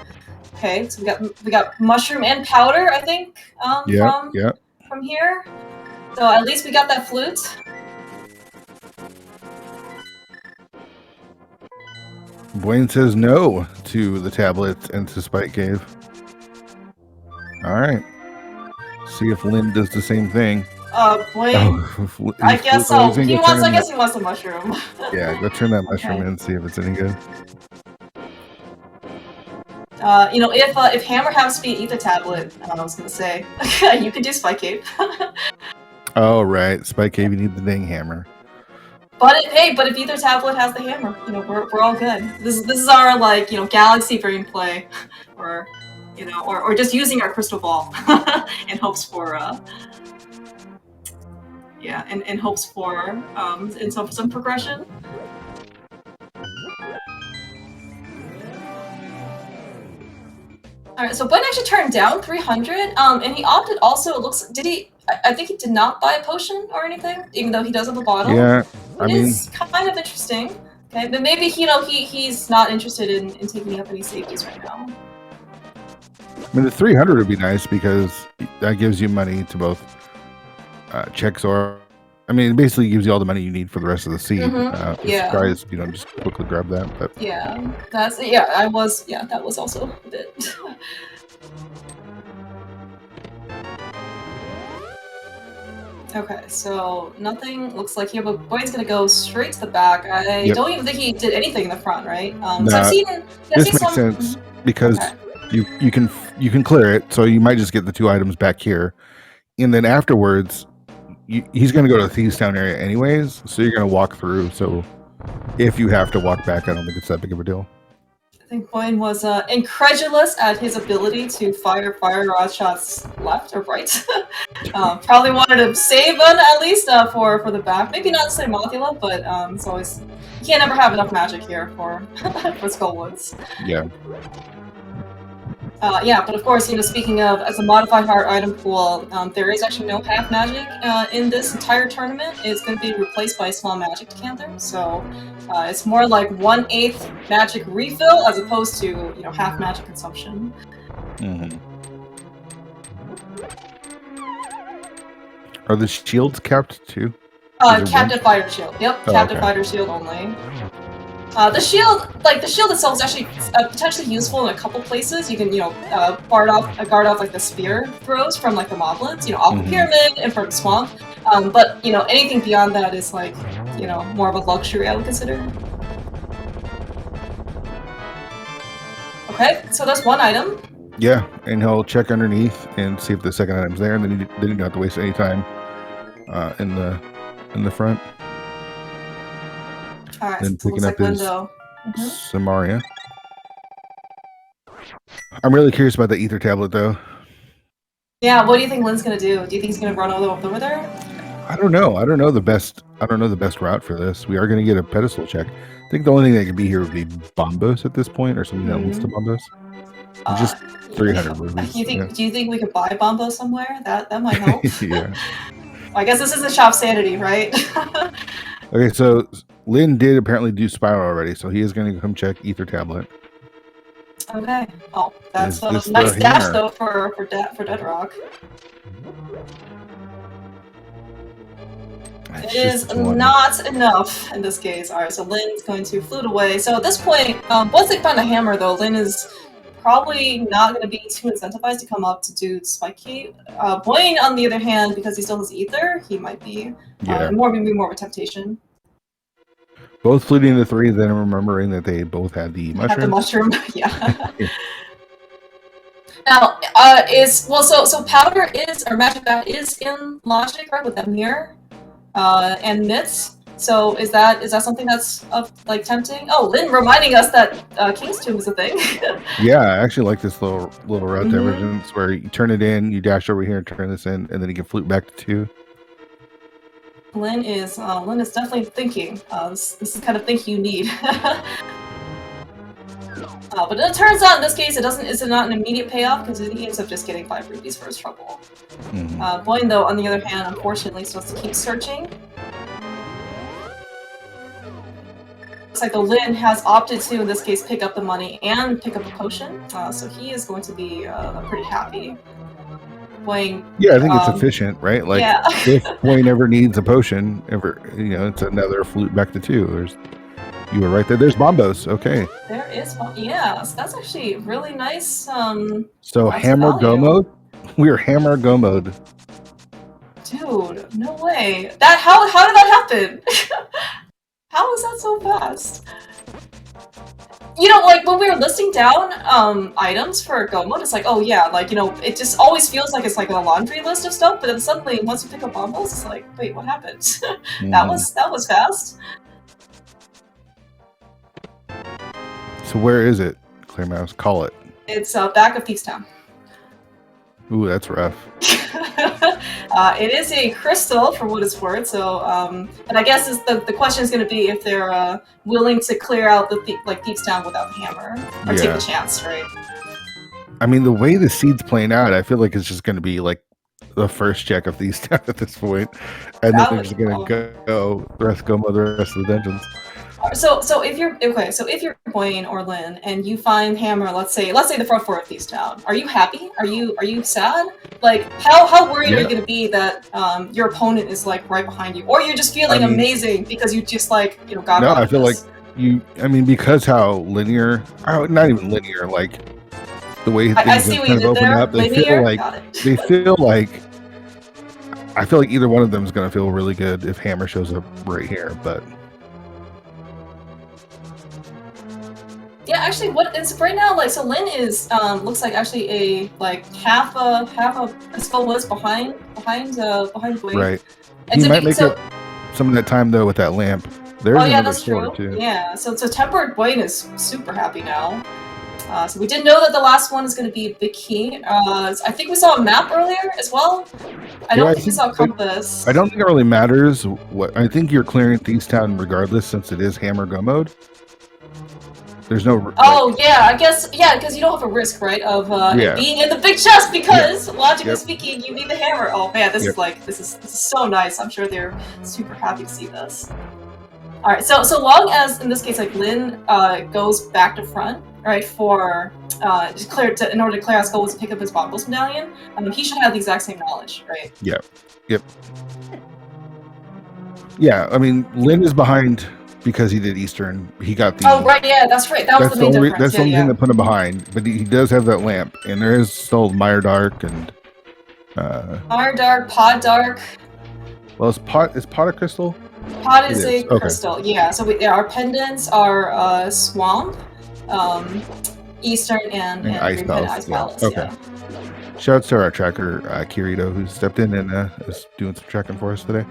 okay, so we got Mushroom and Powder, I think. From here. So at least we got that flute. Buane says no to the tablets and to Spike Cave. All right. See if Lynn does the same thing. Buane. I guess so. I guess he wants the mushroom. Yeah, go turn that mushroom in and see if it's any good. If Hammer has to be Ether tablet, I was gonna say you could do Spike Cave. Oh right, Spike Cave. You need the dang hammer. But if Ether tablet has the hammer, we're all good. This is our galaxy brain play, or or just using our crystal ball in hopes for in hopes for some progression. All right, so Buane actually turned down 300, and he opted also. It looks. I think he did not buy a potion or anything, even though he does have a bottle. Yeah, it's kind of interesting. Okay, but maybe he's not interested in taking up any safeties right now. I mean, the 300 would be nice because that gives you money to both check Zora. I mean, it basically gives you all the money you need for the rest of the seed. Surprised you don't just quickly grab that. But that was also a bit. Okay, so nothing looks like here, but Buane's gonna go straight to the back. I don't even think he did anything in the front, right? So I've seen this makes sense because you can clear it, so you might just get the 2 items back here, and then afterwards, he's gonna go to the Thieves Town area anyways, so you're gonna walk through. So if you have to walk back, I don't think it's that big of a deal. I think Buane was incredulous at his ability to fire rod shots left or right. Probably wanted to save one at least for the back. Maybe not say Mothula, but it's always you can't ever have enough magic here for Skullwoods. Yeah. But of course, speaking of as a modified heart item pool, there is actually no half magic in this entire tournament. It's going to be replaced by a small magic decanter, so it's more like 1/8 magic refill as opposed to half magic consumption. Are the shields capped too? Captive fighter shield. Yep, captive fighter shield only. The shield itself is actually potentially useful in a couple places. You can, guard off like the spear throws from like the moblins, off the pyramid and from the swamp. But anything beyond that is like, more of a luxury I would consider. Okay, so that's one item. Yeah, and he'll check underneath and see if the second item's there, and then you don't have to waste any time in the front. All right, then picking up his Samaria. I'm really curious about the Ether tablet, though. Yeah, what do you think Lynn's gonna do? Do you think he's gonna run all the way over there? I don't know. I don't know the best route for this. We are gonna get a pedestal check. I think the only thing that could be here would be Bombos at this point, or something that leads to Bombos. Just 300 rupees. Do you think we could buy Bombos somewhere? That might help. Yeah. Well, I guess this is the shop sanity, right? Okay, so Lin did apparently do Spiral already, so he is going to come check Ether Tablet. Okay. Oh, that's Is a nice dash though for Deadrock. It is not enough in this case. Alright, so Lin's going to flute away. So at this point, once they find a hammer though, Lin is probably not going to be too incentivized to come up to do Spike Key. Buane, on the other hand, because he still has Ether, he might be more of a temptation. Both fluting the 3, then remembering that they both had the mushroom. Had the mushroom, yeah. Now, so Powder is, or Magic Bat is in Logic, right, with that mirror, and Myths. So is that something that's like tempting? Oh, Lin reminding us that King's Tomb is a thing. Yeah, I actually like this little route divergence where you turn it in, you dash over here, turn this in, and then you can flute back to 2. Lin is definitely thinking. This is the kind of thing you need. But it turns out in this case it's not an immediate payoff because he ends up just getting 5 rupees for his trouble. Buane, though, on the other hand, unfortunately, still has to keep searching. Looks like the Lin has opted to, in this case, pick up the money and pick up a potion, so he is going to be pretty happy. Buane, yeah, I think it's efficient, right? Like, if Buane ever needs a potion, it's another flute back to 2. You were right there. There's Bombos. Okay. There is, yes. That's actually really nice. So hammer go mode. We are hammer go mode. Dude, no way. How did that happen? How is that so fast? Like when we were listing down items for go mode, it's like, oh yeah, like it just always feels like it's like a laundry list of stuff. But then suddenly, once you pick up Bombos, it's like, wait, what happened? That was fast. So where is it, Clear Mouse? Call it. It's back of Thieves Town. Ooh, that's rough. It is a crystal, for what it's worth. So, and I guess the question is going to be if they're willing to clear out the Thieves Town without the hammer, or take the chance, right? I mean, the way the seed's playing out, I feel like it's just going to be like the first check of Thieves Town at this point, and then they're just going to go the rest of the dungeons. So if you're Buane or Lin and you find hammer, let's say the front 4 of Thieves Town, are you happy? Are you sad? Like how worried are you gonna be that your opponent is like right behind you, or you're just feeling amazing because you just got no, I feel this? Like because how linear, not even linear, like the way things kind of open up, they feel like I feel like either one of them is gonna feel really good if hammer shows up right here, but. Yeah, actually, what it's right now, like, so Lin is looks like actually a half a skull was behind Buane. Right. And he might make up some of that time though with that lamp. There's that's true. Too. Yeah. So tempered Buane is super happy now. So we did know that the last one is going to be the key. I think we saw a map earlier as well. I don't think we saw a compass. I don't think it really matters. I think you're clearing Thieves Town regardless, since it is hammer go mode. There's no. Yeah, I guess because you don't have a risk, right, of being in the big chest because logically speaking, you need the hammer. Oh man, this is so nice. I'm sure they're super happy to see this. All right, so long as in this case, like Lin goes back to front, right, for in order to clear out goals to pick up his Bombos medallion, he should have the exact same knowledge, right? Yep. Yeah, I mean, Lin is behind. Because he did Eastern, he got the. Oh right, yeah, that's right. That was the main difference. That's the only thing that put him behind. But he does have that lamp, and there is still Mire Dark and. Mire Dark, Pod Dark. Well, is Pot a crystal? Pod is a crystal. Yeah. So our pendants are Swamp, Eastern, and Ice Palace. Okay. Shouts to our tracker Kirito, who stepped in and is doing some tracking for us today.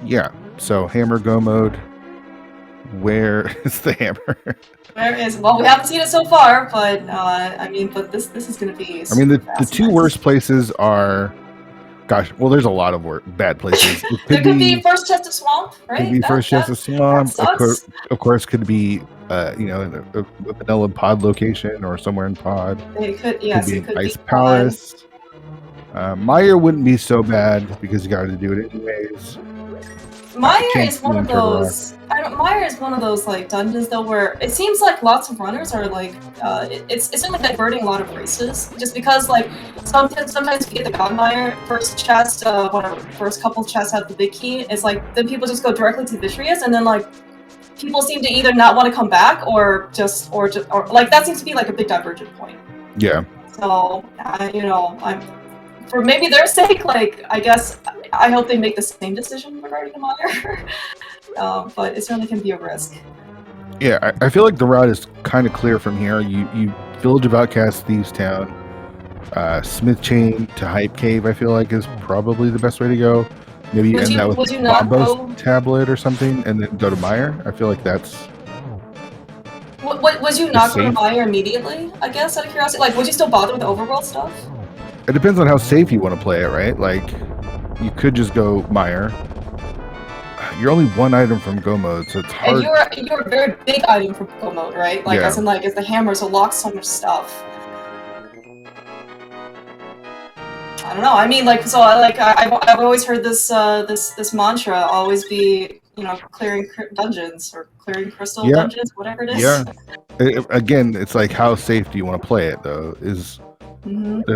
Yeah, so hammer go mode. Where is the hammer? Well, we haven't seen it so far, but I mean, but this is going to be. I mean, the two worst places are Gosh, well, there's a lot of bad places. There could be first chest of swamp, right? Could be first chest of swamp. Of course, could be a vanilla pod location or somewhere in pod. It could, yes, could be an ice palace. Mire wouldn't be so bad because you got to do it anyways. Mire is one of those. Mire is one of those like dungeons though where it seems like lots of runners are like it's only diverting a lot of races just because like sometimes you get the God Mire first chest, whatever first couple chests have the big key. It's like then people just go directly to Vitreous and then like people seem to either not want to come back or like that seems to be like a big divergent point. Yeah. So for maybe their sake, like I guess I hope they make the same decision regarding the Mire. But it certainly can be a risk. Yeah, I feel like the route is kind of clear from here. You Village of Outcasts, Thieves Town, Smith Chain to Hype Cave. I feel like is probably the best way to go. Maybe you end that with Bombos Tablet or something, and then go to Mire. I feel like that's. Would you not go to Mire immediately? I guess out of curiosity, like would you still bother with the overworld stuff? It depends on how safe you want to play it, right? Like, you could just go Mire. You're only one item from Go mode, so it's hard. And you're a very big item from Go mode, right? Like, as in, like, it's the hammer, so locks so much stuff. I don't know. I mean, like, so I've always heard this this mantra always be, clearing dungeons or clearing crystal dungeons, whatever it is. Yeah. Again, it's like how safe do you want to play it though? There's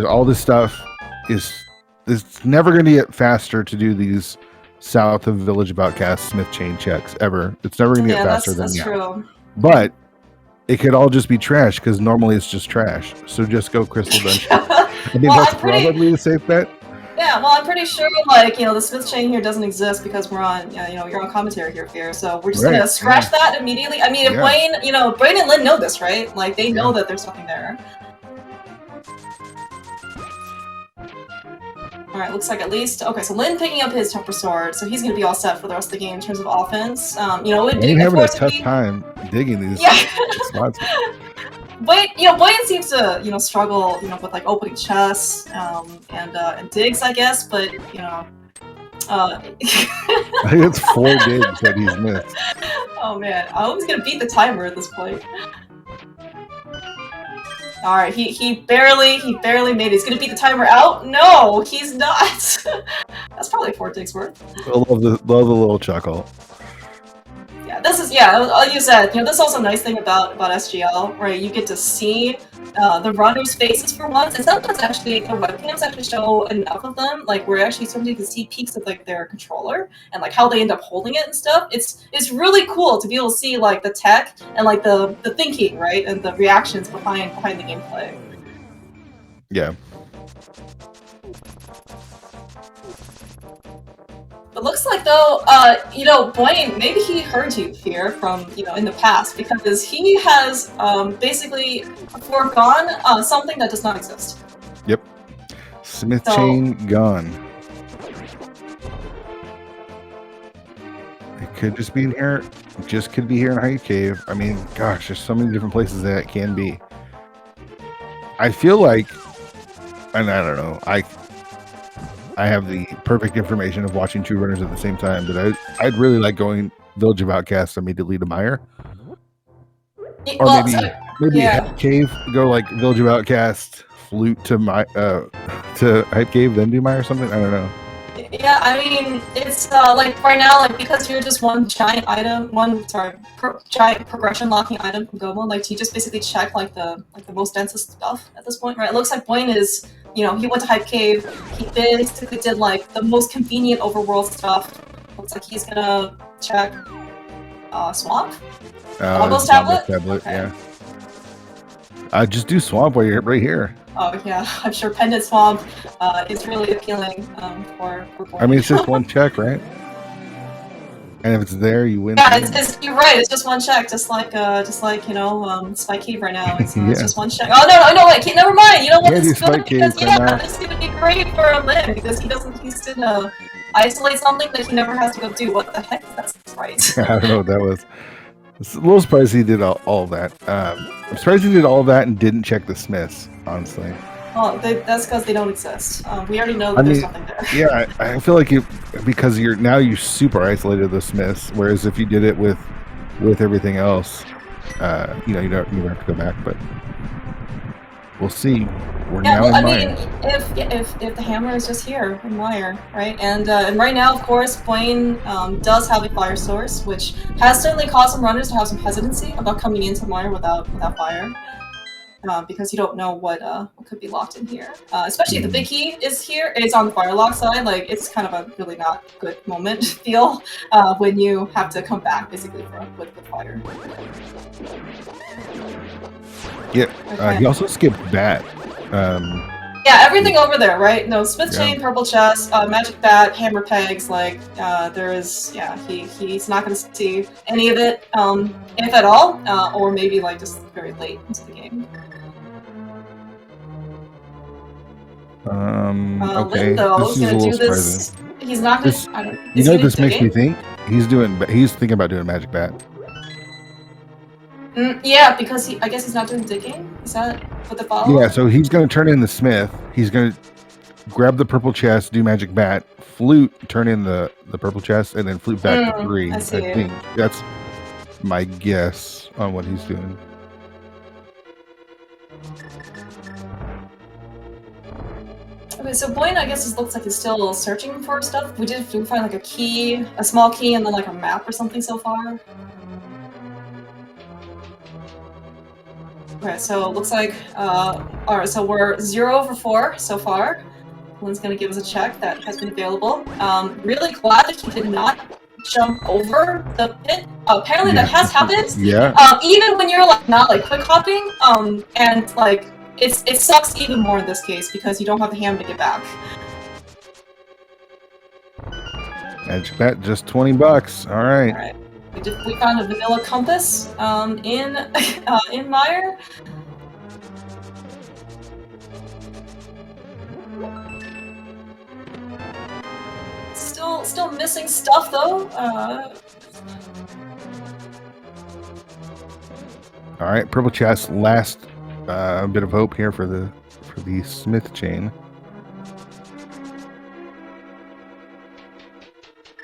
all this stuff. It's never going to get faster to do these south of Village of Outcasts Smith Chain checks ever. It's never going to get faster than now. True. But it could all just be trash because normally it's just trash. So just go Crystal Dungeon. I think that's probably the safe bet. Yeah, well, I'm pretty sure, like, the Smith Chain here doesn't exist because we're on, you're on commentary here, Fear. So we're just gonna scratch that immediately. I mean, if Buane and Lin know this, right? Like, they know that there's something there. Alright, looks like at least... Okay, so Lin picking up his Temper Sword, so he's going to be all set for the rest of the game in terms of offense. He's having a tough time digging these spots. Buane seems to, struggle, with, like, opening chests, and digs, I guess, but, I think it's 4 digs that he's missed. Oh, man. I hope he's going to beat the timer at this point. Alright, he barely made it. He's gonna beat the timer out? No, he's not! That's probably 4 digs worth. I love the little chuckle. Yeah, this is, like you said, this is also a nice thing about SGL, right? You get to see the runners' faces for once, and sometimes actually the webcams actually show enough of them, like where actually somebody can see peeks of like their controller and like how they end up holding it and stuff. It's really cool to be able to see like the tech and like the thinking, right, and the reactions behind the gameplay. Yeah. It looks like though, Buane, maybe he heard you here from, in the past, because he has basically foregone something that does not exist. Yep. Smith Chain gone. It could just be in here. It just could be here in Hype Cave. I mean, gosh, there's so many different places that it can be. I feel like, and I don't know, I have the perfect information of watching 2 runners at the same time, but I'd really like going Village of Outcasts immediately to Mire. Or maybe Hype Cave, go like Village of Outcasts, flute to Hype Cave, then do Mire or something. I don't know. Yeah, I mean, it's like right now, like because you're just one giant item, giant progression locking item from Gobo, like you just basically check like the most densest stuff at this point, right? It looks like Buane is, he went to Hype Cave, he basically did like the most convenient overworld stuff. Looks like he's gonna check Swamp? Bombos Tablet? Okay. Yeah. Just do Swamp while you're right here. Oh yeah, I'm sure Pendant Swamp is really appealing for Buane. I mean, it's just one check, right? And if it's there, you win. Yeah, you're right. It's just one check, just like Spike Cave right now. It's just one check. Oh no, wait, never mind. You know what? This is gonna be great for a Lin because he's gonna isolate something that he never has to go do. What the heck? That's right. I don't know what that was. I'm a little surprised he did all that. I'm surprised he did all that and didn't check the Smiths, honestly. Well, that's because they don't exist. We already know that there's nothing there. Yeah, I feel like because you super isolated the Smiths, whereas if you did it with everything else, you don't have to go back. But we'll see. We're now in Mire. I mean, if the hammer is just here in Mire, right? And right now, of course, Buane does have a fire source, which has certainly caused some runners to have some hesitancy about coming into Mire without fire. Because you don't know what could be locked in here. Especially if the big key is on the firelock side. Like, it's kind of a really not good moment to feel when you have to come back basically with fire. Yeah, okay. He also skipped Bat. Yeah, everything over there, right? No, Smith Chain, Purple Chest, Magic Bat, Hammer Pegs, like, he's not going to see any of it, if at all, or maybe, like, just very late into the game. Okay. Lin, though, is going to do this. He's not going to. You know what this makes me think? He's thinking about doing Magic Bat. Yeah, because I guess he's not doing digging. Is that what the follow? Yeah, so he's going to turn in the Smith. He's going to grab the Purple Chest, do Magic Bat, Flute, turn in the Purple Chest, and then Flute back to 3. I think that's my guess on what he's doing. Okay, so Buane, I guess, looks like he's still searching for stuff. We did find like a key, a small key, and then like a map or something so far. Okay, so it looks like, alright, so we're 0 for 4 so far. Lynn's gonna give us a check that has been available. Really glad that he did not jump over the pit. Apparently that has happened. Yeah. Even when you're like not like quick hopping, and like it sucks even more in this case because you don't have the ham to get back. Magic Bat, just $20. All right. All right. We found a vanilla compass in Mire. Still missing stuff though. All right, Purple Chest. Last bit of hope here for the Smith chain.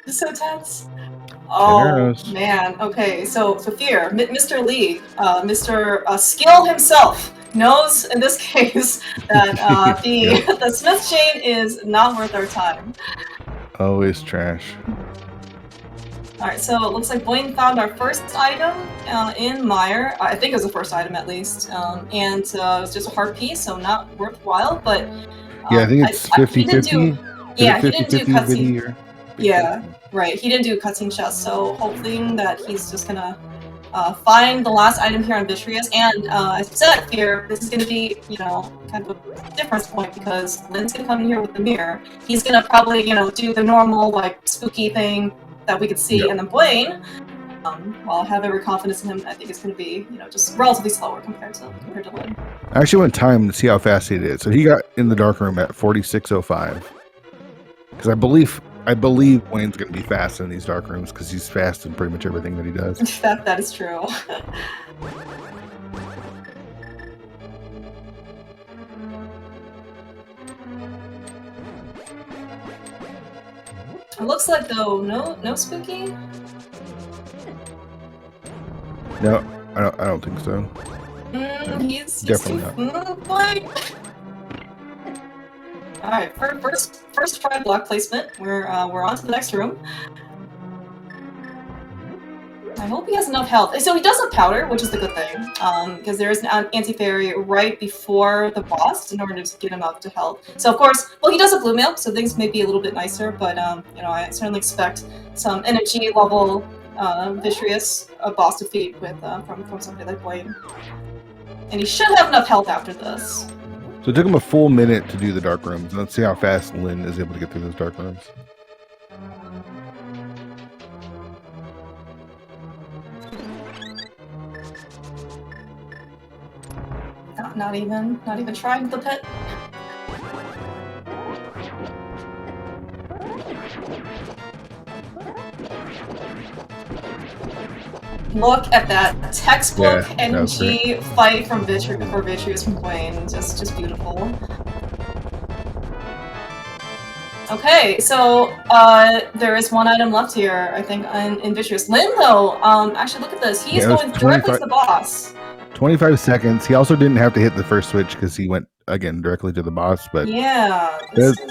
So tense. Oh man. Okay, so Fear, Mr. Lee, Mr. Skill himself knows in this case that the Smith chain is not worth our time. Always trash. Alright, so it looks like Buane found our first item in Mire. I think it was the first item at least. And it was just a hard piece, so not worthwhile, but... yeah, I think it's 50-50. Yeah, he didn't do cutscene. Yeah, right. He didn't do cutscene chest, so hoping that he's just gonna find the last item here on Vitreous. And as I said here, this is gonna be, kind of a difference point because Lynn's gonna come in here with the mirror. He's gonna probably, do the normal, like, spooky thing that we could see, and then Buane, while I have every confidence in him, I think it's going to be, just relatively slower compared to Lynn. I actually went time to see how fast he did. So he got in the dark room at 46:05. Because I believe Buane's going to be fast in these dark rooms because he's fast in pretty much everything that he does. that is true. It looks like though no spooky. No, I don't think so. He's definitely not. All right, first try block placement. We're on to the next room. I hope he has enough health. So he does have powder, which is the good thing, because there is an anti-fairy right before the boss in order to get him up to health. So of course, well, he does have blue mail, so things may be a little bit nicer, but I certainly expect some energy level Vitreous boss defeat with from somebody like Buane. And he should have enough health after this. So it took him a full minute to do the dark rooms. Let's see how fast Lynn is able to get through those dark rooms. Not even trying the pit. Look at that textbook NG fight from Vitreous from Buane. Just beautiful. Okay, so there is one item left here, I think, in Vitreous. Lin, though, actually, look at this. He is going directly to the boss. 25 seconds. He also didn't have to hit the first switch because he went, again, directly to the boss, but yeah,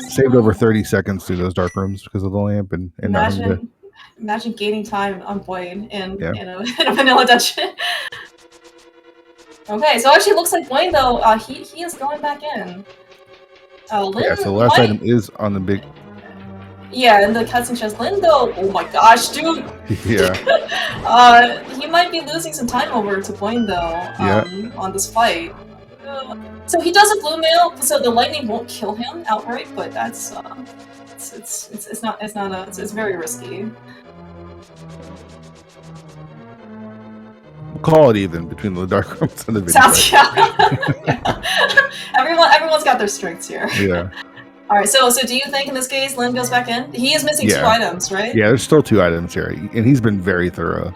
saved over 30 seconds through those dark rooms because of the lamp and imagine gaining time on Buane in a vanilla dungeon. Okay, so actually, it looks like Buane, though, he is going back in. Lin, yeah, so the last item is on the big... Yeah, and the cutscene shows Lin, though. Oh my gosh, dude! Yeah. He might be losing some time over to Buane, though, on this fight. So he does a blue mail, so the lightning won't kill him outright, but that's it's very risky. We'll call it even between the dark rooms and the video. Yeah. Everyone's got their strengths here. Yeah. All right. So do you think in this case Lin goes back in? He is missing 2 items, right? Yeah, there's still 2 items here, and he's been very thorough.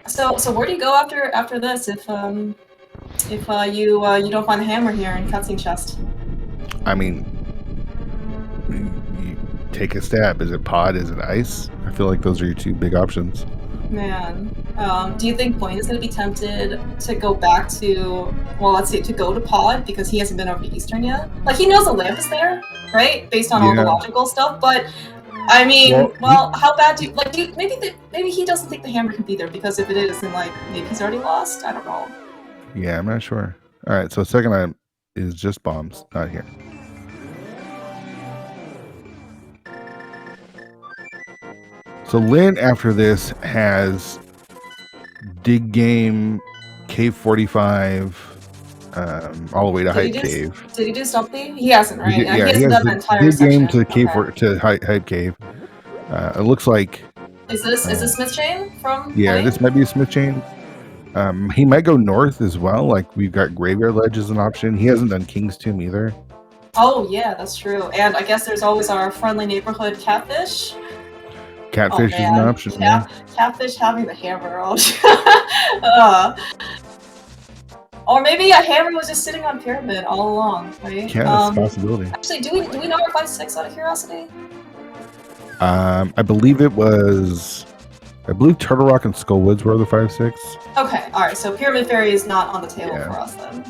So where do you go after this if you don't find the hammer here in cutscene chest? I mean, you take a stab. Is it pod? Is it ice? I feel like those are your 2 big options. Man, do you think Buane is going to be tempted to go back to, well, let's say to go to pod because he hasn't been over to Eastern yet? Like, he knows the lamp is there, right? Based on all the logical stuff, but I mean, well, how bad maybe he doesn't think the hammer can be there because if it is, then like maybe he's already lost. I don't know. Yeah, I'm not sure. All right, so second item is just bombs, not here. So Lin after this has Dig Game, Cave 45, all the way to Hype Cave. Did he do something? He hasn't, right? He hasn't done the entire Dig Game to Cave to Hype Cave. It looks like. Is this Smith Chain from? Yeah, this might be a Smith Chain. He might go north as well. Like we've got Graveyard Ledge as an option. He hasn't done King's Tomb either. Oh yeah, that's true. And I guess there's always our friendly neighborhood Catfish. Catfish is an option. Catfish having the hammer. Or maybe a hammer was just sitting on Pyramid all along, right? Yeah, that's a possibility. Actually, do we know our 5-6 out of curiosity? I believe it was. I believe Turtle Rock and Skullwoods were the 5-6. Okay, all right. So Pyramid Fairy is not on the table for us then.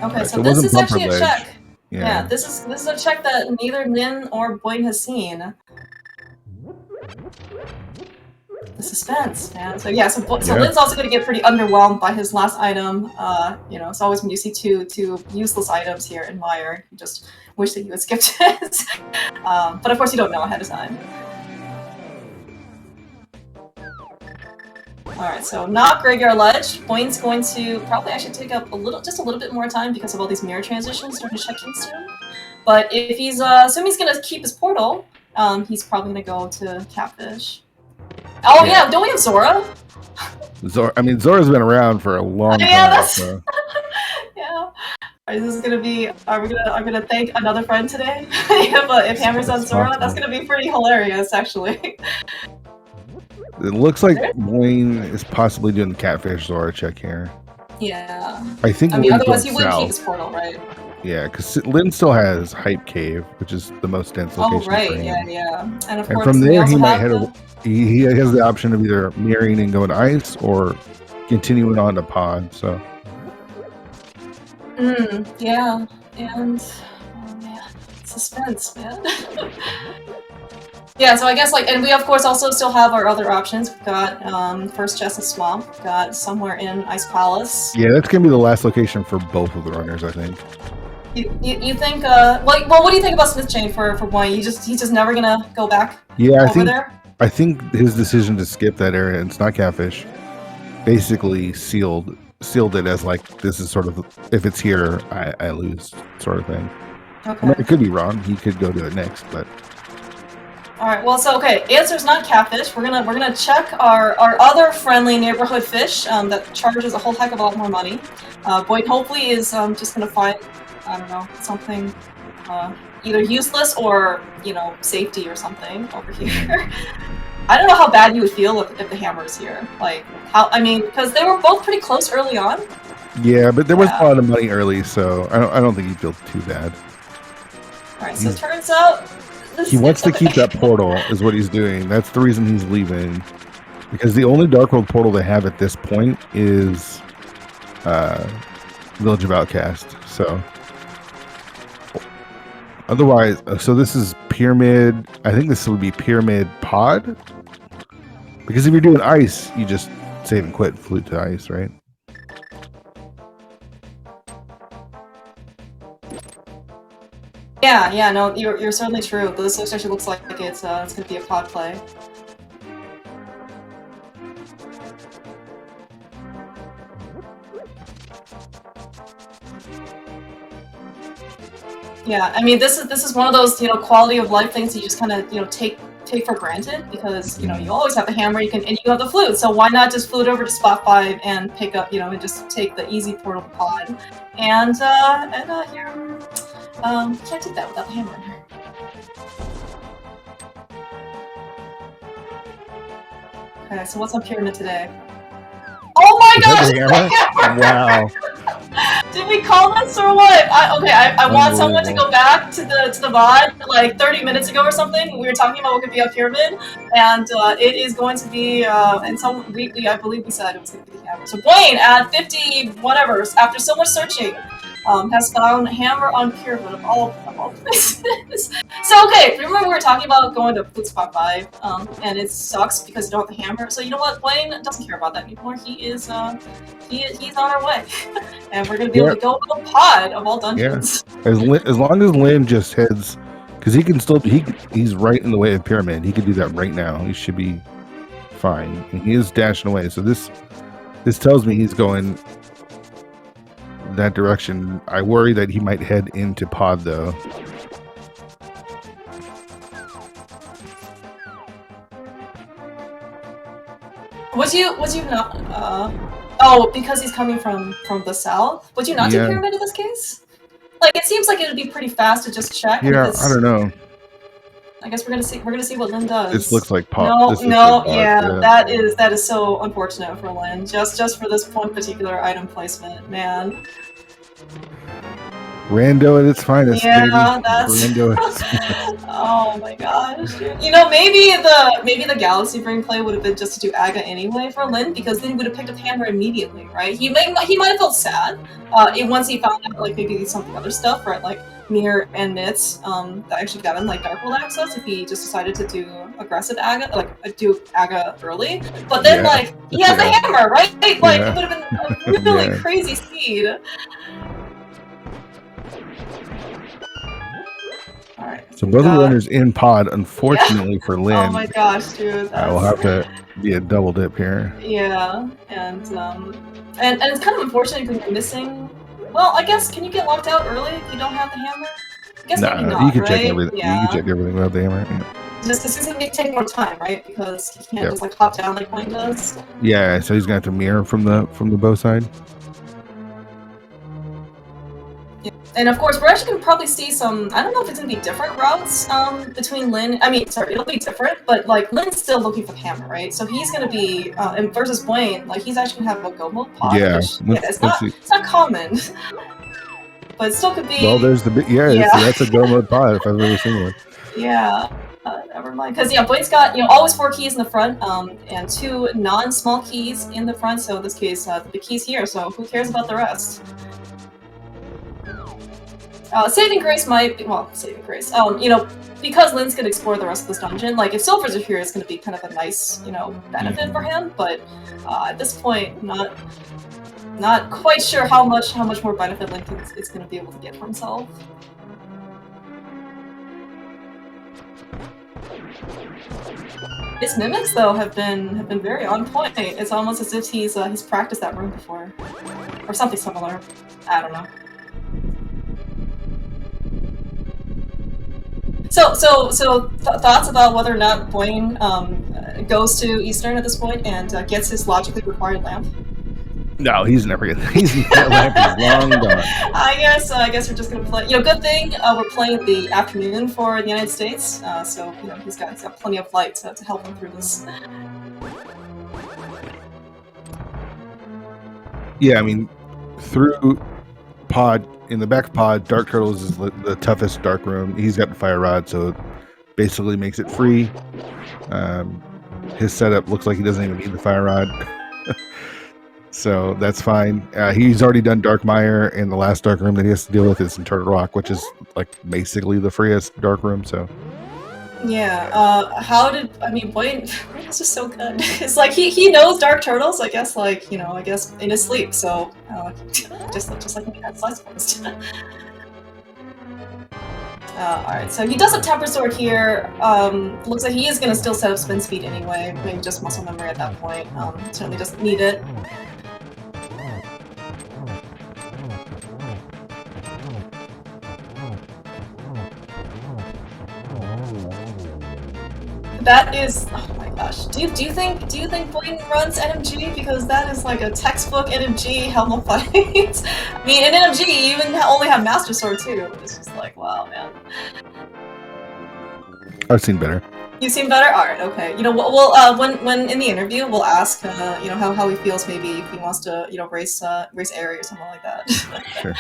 Okay, right, so this is actually a check. Yeah, this is a check that neither Lin or Buane has seen. The suspense, man. So yeah, so Lin's also going to get pretty underwhelmed by his last item. You know, it's always when you see two useless items here in Mire, you just wish that you had skipped it. But of course, you don't know ahead of time. Alright, so not Graveyard Ledge. Buane's going to probably actually take up just a little bit more time because of all these mirror transitions during his check-in soon. But if he's assuming he's gonna keep his portal, he's probably gonna go to Catfish. Oh yeah, don't we have Zora? Zora's been around for a long time. Yeah, that's yeah. Is this gonna be? I'm gonna thank another friend today. if Hammer's on Zora, that's gonna be pretty hilarious, actually. It looks like Buane is possibly doing the Catfish Zora check here. Yeah. I think. Otherwise he wouldn't keep his portal, right? Yeah, because Lin still has Hype Cave, which is the most dense location. Oh right, yeah. And of course, from there he might head over. He has the option of either mirroring and going to ice or continuing on to pod. So. Yeah, and oh man, suspense, man. Yeah, so I guess and we of course also still have our other options. We've got First Chest of Swamp, we've got Somewhere in Ice Palace. Yeah, that's gonna be the last location for both of the runners, I think. You think what do you think about Smith Chain for Buane? He's just never gonna go back there? I think his decision to skip that area, and it's not Catfish, basically sealed it as like this is sort of if it's here I lose sort of thing. Okay. I mean, it could be wrong. He could go do it next, but All right. Well, so okay. Answer's not catfish. We're gonna check our other friendly neighborhood fish that charges a whole heck of a lot more money. Boyd hopefully is just gonna find, I don't know, something either useless or safety or something over here. I don't know how bad you would feel if the hammer is here. Like I mean, because they were both pretty close early on. Yeah, but there was a lot of money early, so I don't think you feel too bad. All right. So it turns out. He wants to keep that portal, is what he's doing. That's the reason he's leaving. Because the only Dark World portal they have at this point is Village of Outcast. So, otherwise, so this is Pyramid. I think this would be Pyramid Pod. Because if you're doing ice, you just save and quit, flute to ice, right? Yeah, no, you're certainly true. This actually looks like it's gonna be a pod play. Yeah, I mean this is one of those quality of life things that you just kind of take for granted because you always have the hammer, and you have the flute. So why not just flute over to spot 5 and pick up and just take the easy portal pod and here. Can't take that without the hammer. Okay, so what's on Pyramid today? Oh my gosh! Wow. Did we call this or what? I want someone to go back to the VOD like 30 minutes ago or something. We were talking about what could be on Pyramid, and it is going to be and I believe we said it was going to be the hammer. So Buane at 50 whatever after so much searching. Has found hammer on Pyramid of all places. So okay, remember we were talking about going to flute spot 5, and it sucks because you don't have the hammer. So you know what, Buane doesn't care about that anymore. He's on our way, and we're gonna be able to go to a pod of all dungeons. Yeah. As long as Lin just heads, because he can still he's right in the way of Pyramid. He can do that right now. He should be fine, and he is dashing away. So this tells me he's going that direction. I worry that he might head into pod though. Would you not oh, because he's coming from the south, would you not do Pyramid in this case? Like it seems like it would be pretty fast to just check. Yeah, I don't know. I guess we're gonna see what Lin does. This looks like pod. That is so unfortunate for Lin. Just for this one particular item placement, man. Rando at its finest. Yeah, baby. that's. Rando at its finest. Oh my gosh. Maybe the Galaxy Brain play would have been just to do Aga anyway for Lin, because then he would have picked up hammer immediately, right? He might have felt sad once he found out like maybe some of the other stuff, right? Like Mir and Nitz that actually got him like Dark World access if he just decided to do aggressive Aga, like do Aga early. But then like he has the hammer, right? Like it would have been a really crazy speed. Alright. So both of the runners in pod, unfortunately for Lin. Oh my gosh, dude. I will have to be a double dip here. Yeah, and it's kind of unfortunate because you're missing. Well, I guess can you get locked out early if you don't have the hammer? I guess maybe not, you can right? check everything. Yeah. You can check everything without the hammer. Yeah. This is gonna take more time, right? Because he can't just like hop down like Buane does. Yeah, so he's gonna have to mirror from the bow side. And of course, we're actually going to probably see some, I don't know if it's going to be different routes between Lin, it'll be different, but like Lin's still looking for the hammer, right? So he's going to be, and versus Buane, like he's actually going to have a go mode pod. Yeah. It's not common, but it still could be. Well, there's the that's a go mode pod if I've ever seen one. Yeah. Never mind, because Buane's got always 4 keys in the front, and 2 non-small keys in the front. So in this case, the big keys here. So who cares about the rest? Saving Grace might be, Saving Grace, because Lin's gonna explore the rest of this dungeon, like, if Silvers are here, it's gonna be kind of a nice, benefit for him, but, at this point, not quite sure how much more benefit Lin is gonna be able to get for himself. His mimics, though, have been very on point. It's almost as if he's practiced that room before. Or something similar. I don't know. Thoughts about whether or not Buane goes to Eastern at this point and gets his logically required lamp? No, he's never gonna. That lamp is long gone. I guess we're just gonna play. You know, good thing we're playing the afternoon for the United States, so you know he's got plenty of light to help him through this. Yeah, I mean, through pod in the back pod, Dark Turtles is the toughest dark room. He's got the fire rod, so it basically makes it free. His setup looks like he doesn't even need the fire rod. So that's fine. He's already done Dark Mire, and the last dark room that he has to deal with is in Turtle Rock, which is like basically the freest dark room. So yeah, Buane is just so good. It's like he knows Dark Turtles, I guess, like, you know, I guess in his sleep. So just like me, that's supposed. Alright, so he does have Temper Sword here. Looks like he is gonna still set up spin speed anyway. Maybe just muscle memory at that point. Certainly doesn't need it. That is, oh my gosh. Do you think Buane runs NMG? Because that is like a textbook NMG Helma fight. I mean, in NMG you even only have Master Sword too. It's just like, wow, man. I've seen better. You've seen better? Alright, okay. You know, we'll when in the interview we'll ask you know how he feels, maybe if he wants to, you know, race Airy or something like that. Sure.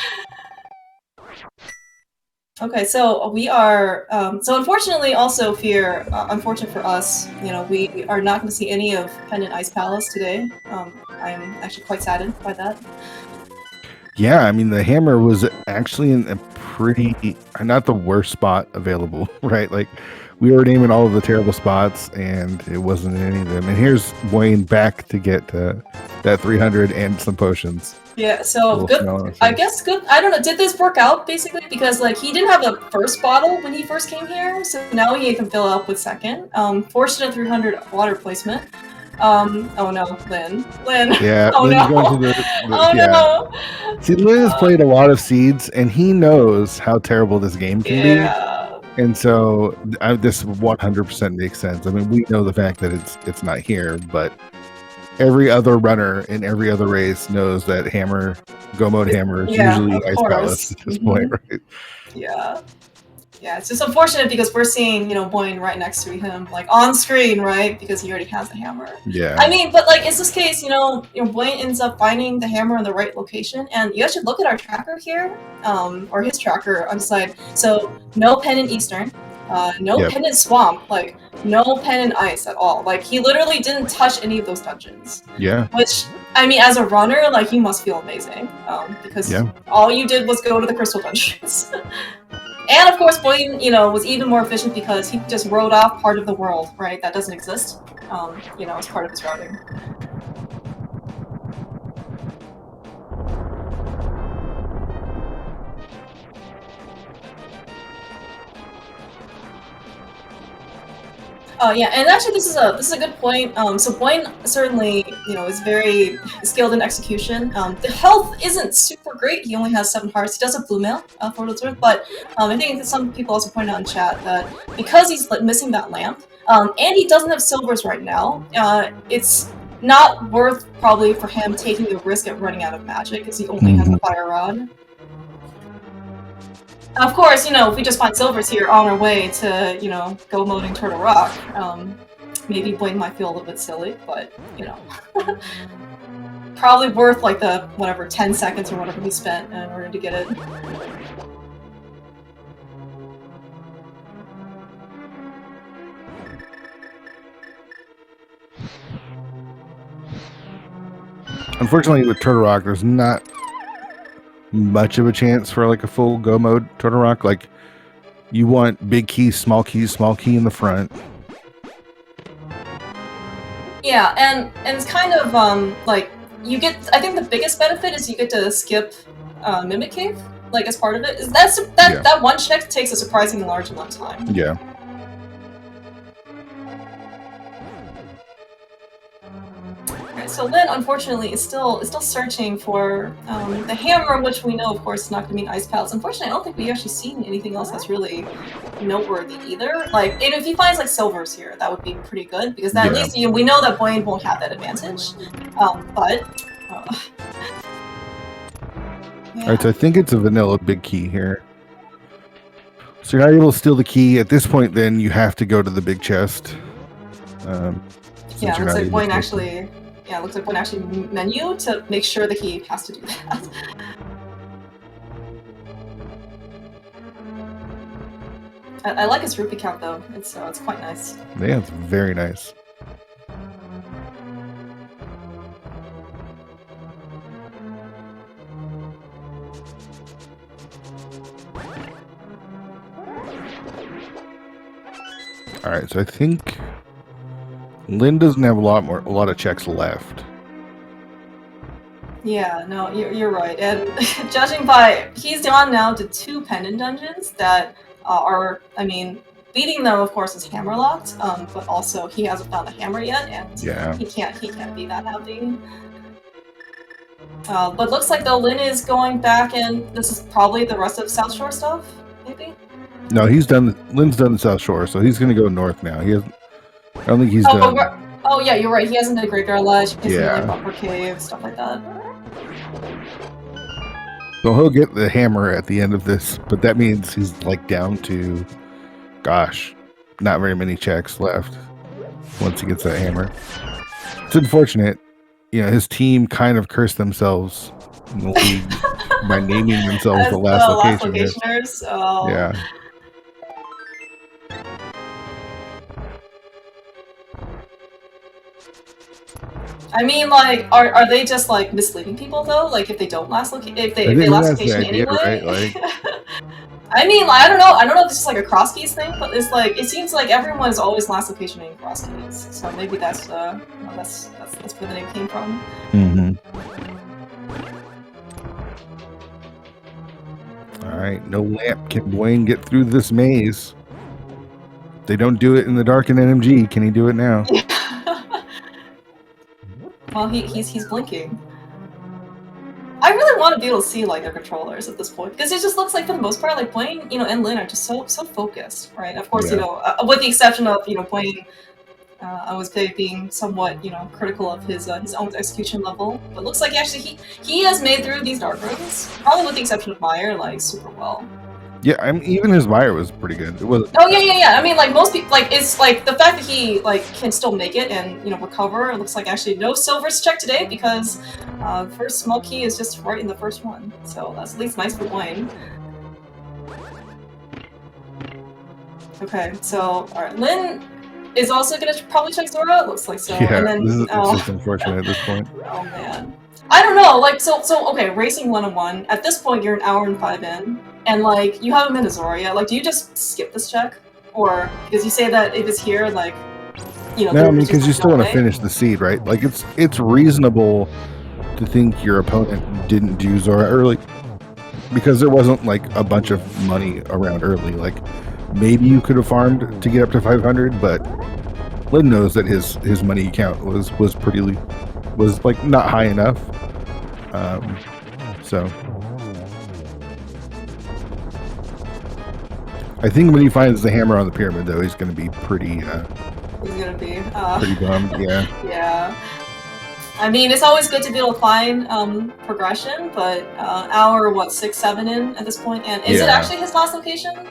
Okay, so we are, so unfortunately also Fear, unfortunate for us, you know, we are not going to see any of Pendant Ice Palace today. I'm actually quite saddened by that. Yeah, I mean, the hammer was actually in a pretty, not the worst spot available, right? Like, we were naming all of the terrible spots, and it wasn't in any of them. And here's Buane back to get that 300 and some potions. Yeah, so good. I guess good. I don't know. Did this work out basically? Because like he didn't have the first bottle when he first came here, so now he can fill up with second. Fortunate 300 water placement. Oh no, Lin. Yeah. Oh Lin's no. Going to Oh yeah. no. See, Lin has played a lot of seeds, and he knows how terrible this game can be. And so this 100% makes sense. I mean, we know the fact that it's not here, but every other runner in every other race knows that hammer, go mode hammer, is usually Ice Palace at this point, right? Yeah. Yeah, it's just unfortunate because we're seeing, you know, Buane right next to him, like on screen, right? Because he already has the hammer. Yeah. I mean, but like, in this case, you know, Buane ends up finding the hammer in the right location, and you guys should look at our tracker here, or his tracker on the side. So no Pendant Eastern, no Pendant Swamp, like no Pendant Ice at all. Like he literally didn't touch any of those dungeons. Yeah. Which, I mean, as a runner, like you must feel amazing, because all you did was go to the crystal dungeons. And of course, Buane, you know, was even more efficient because he just wrote off part of the world, right? That doesn't exist, you know, as part of his routing. Yeah, and actually, this is a good point. So Buane certainly, you know, is very skilled in execution. The health isn't super great. He only has 7 hearts. He does have blue mail for what it's worth, but I think that some people also pointed out in chat that because he's missing that lamp, and he doesn't have silvers right now, it's not worth probably for him taking the risk of running out of magic because he only has the fire rod. Of course, you know, if we just find silvers here on our way to, you know, go moding Turtle Rock, maybe Buane might feel a little bit silly, but, you know, probably worth like the, whatever, 10 seconds or whatever he spent in order to get it. Unfortunately, with Turtle Rock, there's not much of a chance for like a full go mode Turtle Rock. Like, you want big keys, small key in the front. Yeah, and it's kind of like you get. I think the biggest benefit is you get to skip Mimic Cave, like as part of it. That one check takes a surprisingly large amount of time. Yeah. So Lin, unfortunately, is still searching for the hammer, which we know, of course, is not going to be an Ice Palace. Unfortunately, I don't think we've actually seen anything else that's really noteworthy either. Like, and if he finds like silvers here, that would be pretty good because that at least we know that Buane won't have that advantage. But. All right, so I think it's a vanilla big key here. So you're not able to steal the key at this point. Then you have to go to the big chest. Yeah, looks like Buane actually. Yeah, looks like Buane actually menu to make sure that he has to do that. I like his rupee count though. It's quite nice. Yeah, it's very nice. All right, so I think Lin doesn't have a lot of checks left. Yeah, no, you're right. And judging by, he's gone now to 2 pendant dungeons that are, I mean, beating them of course is hammerlocked, but also he hasn't found a hammer yet, and he can't be that happy. But looks like though Lin is going back, and this is probably the rest of South Shore stuff, maybe. No, Lin's done the South Shore, so he's gonna go north now. I don't think he's done. Oh yeah, you're right. He hasn't done Graveyard Ledge. He hasn't done like Bumper Cave, stuff like that. So he'll get the hammer at the end of this, but that means he's like down to, gosh, not very many checks left once he gets that hammer. It's unfortunate. You know, his team kind of cursed themselves in the league by naming themselves the last locationers. Oh. Yeah. I mean, like, are they just like misleading people though? Like, if they don't last location, if they last location anyway. Right? Like, I mean, like, I don't know if it's just like a cross keys thing, but it's like it seems like everyone is always last location in cross keys. So maybe that's where the name came from. All right, no lamp. Can Buane get through this maze? They don't do it in the dark in NMG. Can he do it now? Well, he's blinking. I really want to be able to see like their controllers at this point because it just looks like for the most part like Buane, and Lin are just so focused, right? Of course, with the exception of Buane, I was being somewhat critical of his own execution level, but looks like actually he has made through these dark rooms, probably with the exception of Meyer, like super well. Yeah, I mean, even his Meyer was pretty good. It was. Oh yeah. I mean, like most people, like it's like the fact that he can still make it and recover. It looks like actually no silvers check today because first small key is just right in the first one, so that's at least nice for Buane. Okay, so all right, Lin is also gonna probably check Zora. It looks like so. Yeah, and then, it's just unfortunate at this point. Oh man, I don't know. Like so okay, racing 1-on-1. At this point, you're an hour and 5 in. And like you haven't been to Zora yet, like do you just skip this check, or because you say that if it's here, like No, I mean because you still want to finish the seed, right? Like it's reasonable to think your opponent didn't do Zora early because there wasn't like a bunch of money around early. Like maybe you could have farmed to get up to 500, but Lin knows that his money count was like not high enough. So. I think when he finds the hammer on the pyramid, though, he's going to be pretty. He's going to be pretty bummed. Yeah. Yeah. I mean, it's always good to be able to find progression, but hour 6-7 in at this point, and is it actually his last location?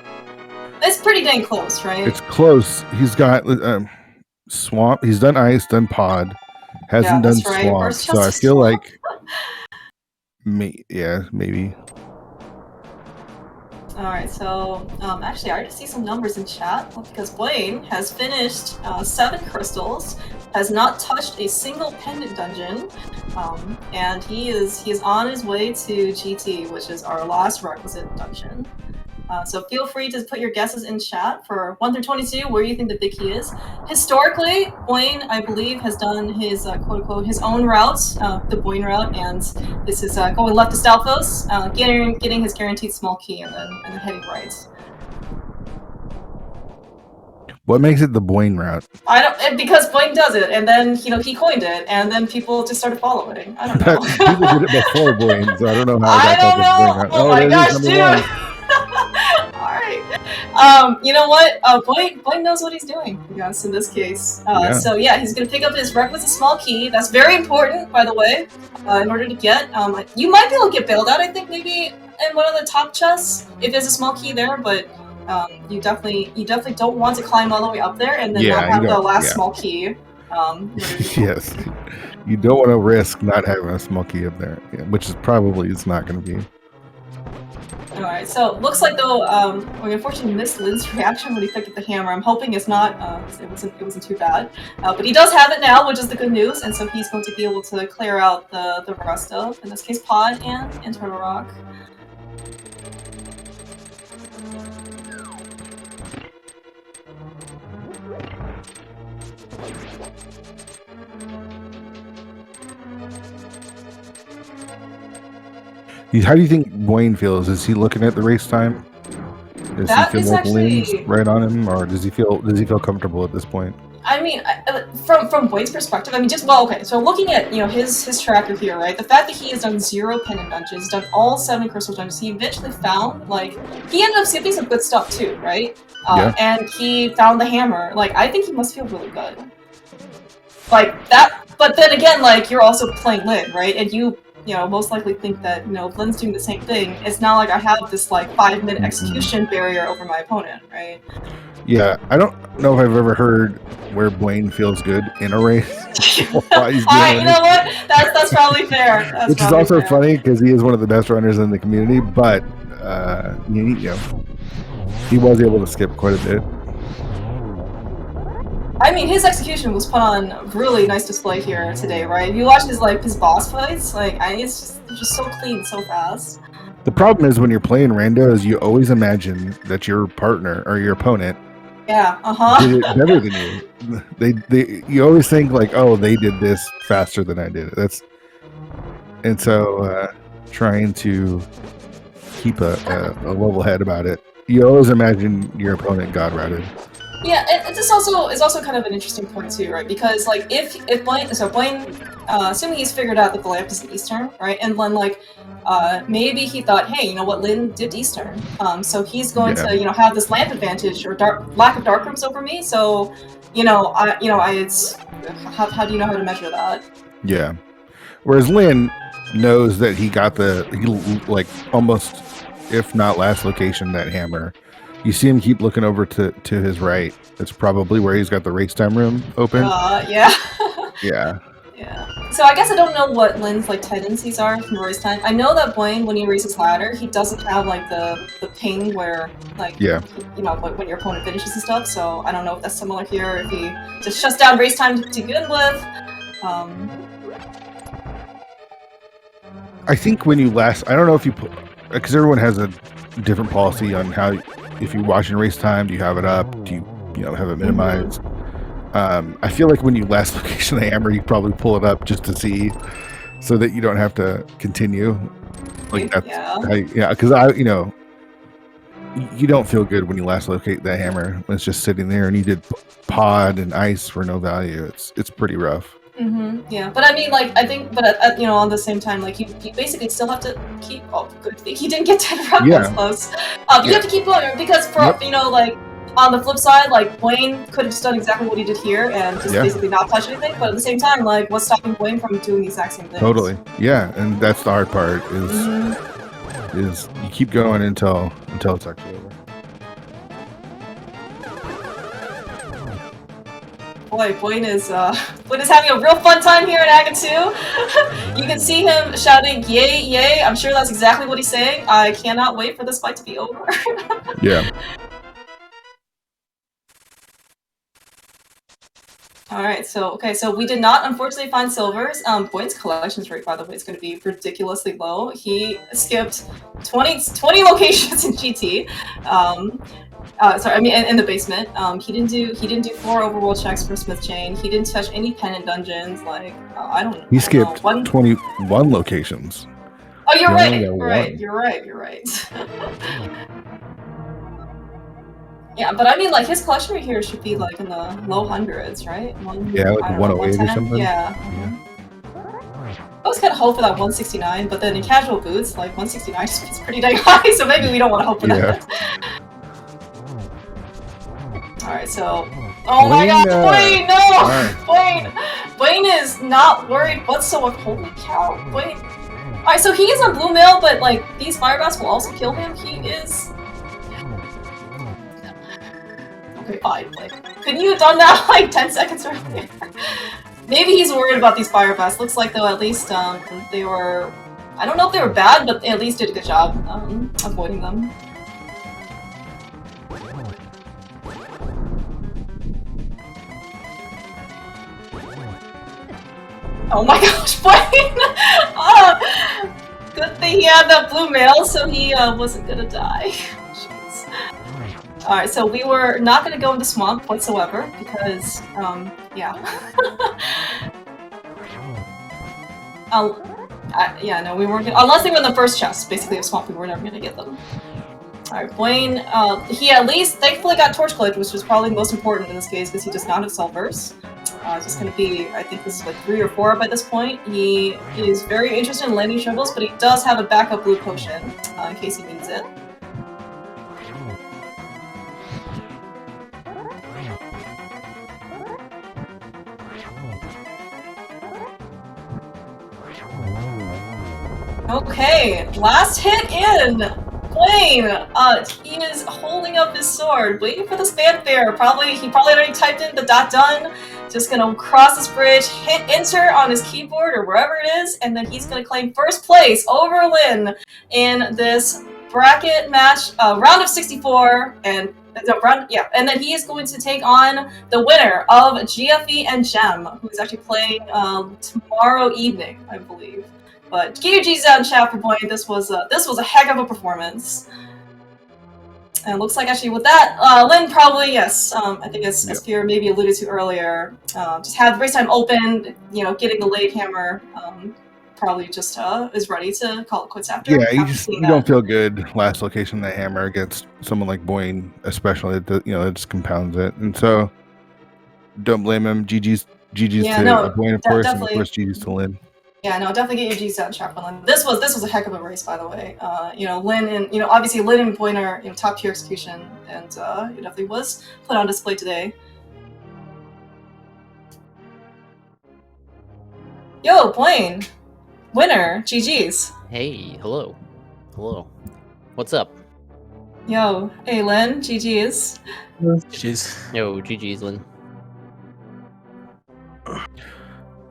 It's pretty dang close, right? It's close. He's got swamp. He's done ice, done pod, hasn't done swamp. So I feel like, maybe. Alright, so actually I already see some numbers in chat because Buane has finished 7 crystals, has not touched a single pendant dungeon, and he is on his way to GT, which is our last requisite dungeon. So feel free to put your guesses in chat for 1 through 22 where you think the big key is. Historically, Buane, I believe, has done his quote-unquote his own route, the Buane route, and this is going left to Stalfos, getting his guaranteed small key, and then heading right. What makes it the Buane route? Because Buane does it, and then he coined it, and then people just started following. I don't know. People did it before Buane, so I don't know how. I don't know. Oh my gosh, dude. Alright. You know what? Buane knows what he's doing, yes, in this case. So yeah, he's gonna pick up his requisite small key. That's very important, by the way, in order to get. You might be able to get bailed out, I think, maybe in one of the top chests, if there's a small key there, but you definitely don't want to climb all the way up there and then not have the last small key. Yes. You don't want to risk not having a small key up there, which is probably it's not going to be. Alright, so looks like though we unfortunately missed Lin's reaction when he picked up the hammer. I'm hoping it's not it wasn't too bad. But he does have it now, which is the good news, and so he's going to be able to clear out the rest of, in this case, Pod and Turtle Rock. How do you think Buane feels? Is he looking at the race time? Does he feel like Lin's right on him, or does he feel comfortable at this point? I mean, from Buane's perspective, I mean, so looking at his tracker here, right? The fact that he has done 0 pendant dungeons, done all 7 crystal dungeons, he eventually found he ended up skipping some good stuff too, right? And he found the hammer. I think he must feel really good. That, but then again, you're also playing Lin, right? And you most likely think that, Lin's doing the same thing. It's not like I have this, 5-minute execution barrier over my opponent, right? Yeah, I don't know if I've ever heard where Buane feels good in a race. Alright, you know what? That's probably fair. Which is also funny, because he is one of the best runners in the community, but, he was able to skip quite a bit. I mean, his execution was put on really nice display here today, right? If you watch his boss fights, it's just so clean, so fast. The problem is when you're playing rando is you always imagine that your partner or your opponent did it better than you. You always think oh, they did this faster than I did it. And so trying to keep a level head about it, you always imagine your opponent god routed. Yeah, it's also kind of an interesting point too, right? Because if Buane, assuming he's figured out that the lamp is in Eastern, right? And then maybe he thought, hey, you know what, Lin did Eastern, so he's going to have this lamp advantage or lack of dark rooms over me. So how do you know how to measure that? Yeah, whereas Lin knows that he got almost, if not last location, that hammer. You see him keep looking over to his right. That's probably where he's got the race time room open. Yeah. Yeah. Yeah. So I guess I don't know what Lin's tendencies are from race time. I know that Buane, when he raises ladder, he doesn't have the ping where when your opponent finishes and stuff. So I don't know if that's similar here, if he just shuts down race time to begin with. I think when you I don't know if you put, because everyone has a different policy on how. If you're watching race time, do you have it up? Do you have it minimized? I feel like when you last location the hammer, you probably pull it up just to see, so that you don't have to continue. Because you don't feel good when you last locate that hammer when it's just sitting there and you did pod and ice for no value. It's pretty rough. Yeah, but I mean, I think, but on the same time, you basically still have to keep. Oh, good thing he didn't get 10 rounds close. You have to keep going because on the flip side, Buane could have just done exactly what he did here and just basically not touch anything. But at the same time, what's stopping Buane from doing the exact same thing? Totally. Yeah, and that's the hard part is you keep going until it's actually over. Boy, Buane is having a real fun time here in Act 2. You can see him shouting, "Yay, yay!" I'm sure that's exactly what he's saying. I cannot wait for this fight to be over. Yeah. Alright, so we did not unfortunately find silvers. Buane's collections rate, by the way, is going to be ridiculously low. He skipped 20 locations in GT. In the basement. He didn't do 4 overworld checks for Smith Chain. He didn't touch any pendant dungeons. I don't know. He skipped 21 locations. Oh, you're right. You're right. Yeah, but I mean, his collection rate here should be in the low hundreds, right? 108 or something. Yeah. I was kind of hope for that 169, but then in casual boots, 169 is pretty dang high, so maybe we don't want to hope for that. Alright, so... Oh my god, Buane, no! Buane is not worried whatsoever. Holy cow, Buane. Alright, so he is a blue male, but like, these fire bats will also kill him. He is... Okay, fine. Like, couldn't you have done that like 10 seconds earlier? Maybe he's worried about these fire bats. Looks like though at least they were... I don't know if they were bad, but they at least did a good job avoiding them. Oh my gosh, Buane! Good thing he had that blue mail, so he wasn't gonna die. Jeez. Alright, so we were not gonna go into swamp whatsoever, because, yeah. Yeah, no, we weren't gonna- unless they were in the first chest, basically of swamp, we were never gonna get them. Alright, Buane, he at least thankfully got Torch Collect, which was probably the most important in this case, because he does not have Self-Verse. It's just gonna be, I think this is like 3 or 4 by this point. He is very interested in landing shovels, but he does have a backup blue potion, in case he needs it. Okay, last hit in! Buane! He is holding up his sword, waiting for the fanfare. He probably already typed in the .done. Just gonna cross this bridge, hit enter on his keyboard or wherever it is, and then he's gonna claim first place over Lin in this bracket match, round of 64, and and then he is going to take on the winner of GFE and Gem, who is actually playing tomorrow evening, I believe. But get your G's out in chat for Buane. This was a heck of a performance. And it looks like actually with that, Lin probably, yes, I think as Pierre maybe alluded to earlier, just had race time open, you know, getting the late hammer, probably just is ready to call it quits after. Yeah, you don't feel good last location the hammer against someone like Buane, especially, it just compounds it. And so, don't blame him. GG's to Buane, of course, and of course GG's to Lin. Yeah, no, definitely get your G's out in chat for Lin. This was a heck of a race, by the way. You know, Lin and obviously Lin and Buane are top tier execution, and it definitely was put on display today. Yo, Buane, winner, GG's. Hey, hello, what's up? Yo, hey Lin, GG's. GG's. Yo, GG's, Lin.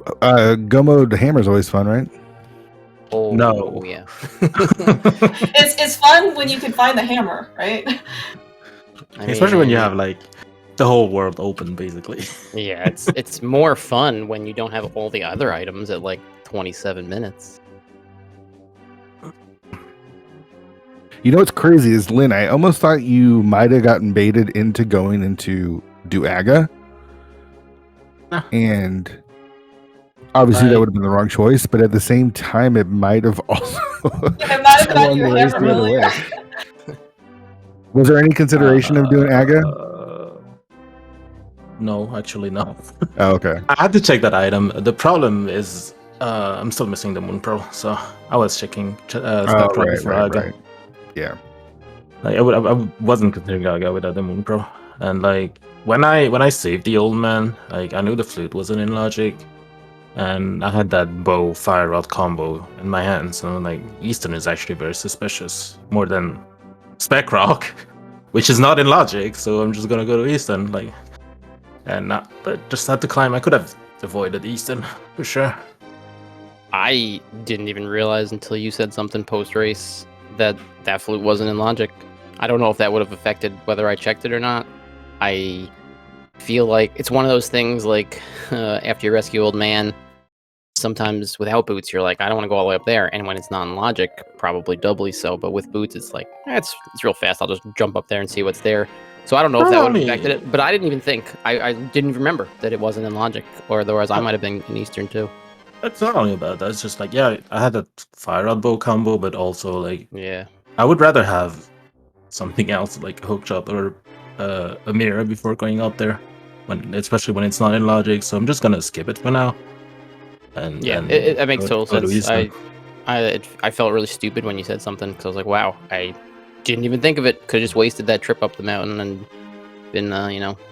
Gummo the hammer is always fun, right? Oh no, yeah. it's fun when you can find the hammer, right? Especially when you have like the whole world open, basically. Yeah, it's more fun when you don't have all the other items at like 27 minutes. You know what's crazy is, Lin, I almost thought you might have gotten baited into going into Duaga, and obviously that would have been the wrong choice, but at the same time, it might have also. It might have gotten your hammer earlier. Was there any consideration of doing Aga? No, actually, no. Oh, okay. I had to check that item. The problem is, I'm still missing the Moon Pro, so I was checking. Right. Yeah. Like, I wasn't considering Aga without the Moon Pro, and like when I saved the old man, like I knew the flute wasn't in logic. And I had that bow fire rod combo in my hand, so like Eastern is actually very suspicious, more than Spec Rock, which is not in logic. So I'm just gonna go to Eastern, but just had to climb. I could have avoided Eastern for sure. I didn't even realize until you said something post race that flute wasn't in logic. I don't know if that would have affected whether I checked it or not. I feel like it's one of those things like after you rescue old man, sometimes without boots you're like, I don't want to go all the way up there, and when it's not in logic, probably doubly so, but with boots it's like, it's real fast, I'll just jump up there and see what's there. So I don't know if that would have affected it, but I didn't even think, I didn't even remember that it wasn't in logic, or otherwise I might have been in Eastern too. It's not only about that, it's just like, yeah, I had that fire rod bow combo, but also like, yeah, I would rather have something else like a hook shot or a mirror before going up there, especially when it's not in logic. So I'm just gonna skip it for now. And yeah, it makes total sense. I felt really stupid when you said something, because I was like, wow, I didn't even think of it. Could have just wasted that trip up the mountain and been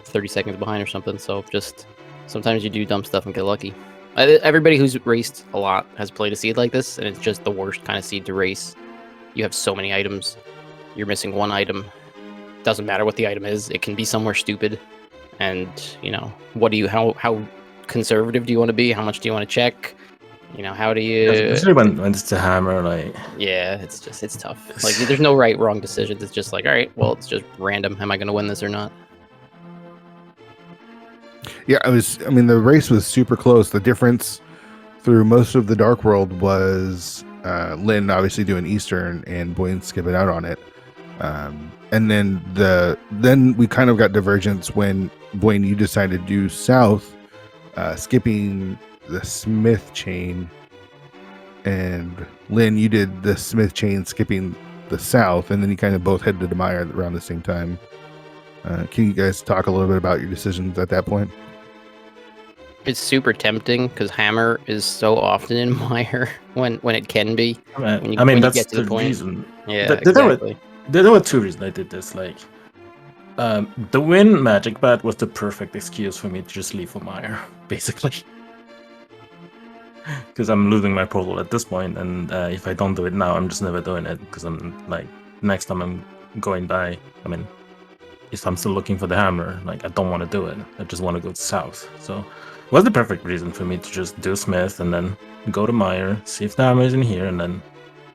30 seconds behind or something. So just sometimes you do dumb stuff and get lucky. Everybody who's raced a lot has played a seed like this, and it's just the worst kind of seed to race. You have so many items. You're missing one item. Doesn't matter what the item is. It can be somewhere stupid. And, how conservative do you want to be? How much do you want to check? How do you... Especially when it's a hammer, like... Yeah, it's tough. Like, there's no right, wrong decisions. It's just like, all right, well, it's just random. Am I going to win this or not? Yeah, the race was super close. The difference through most of the Dark World was Lynn obviously doing Eastern and Buane skipping out on it. And then we kind of got divergence when Buane, you decided to do South, skipping the Smith chain, and Lynn, you did the Smith chain skipping the South, and then you kind of both headed to Mire around the same time. Can you guys talk a little bit about your decisions at that point? It's super tempting because Hammer is so often in Mire when it can be. That's the reason. Yeah, exactly. There were two reasons I did this. Like, the win magic bat was the perfect excuse for me to just leave for Mire, basically. Because I'm losing my portal at this point, and if I don't do it now, I'm just never doing it. Because I'm like, next time I'm going by, if I'm still looking for the hammer, like, I don't want to do it. I just want to go south. So it was the perfect reason for me to just do Smith and then go to Mire, see if the hammer is in here, and then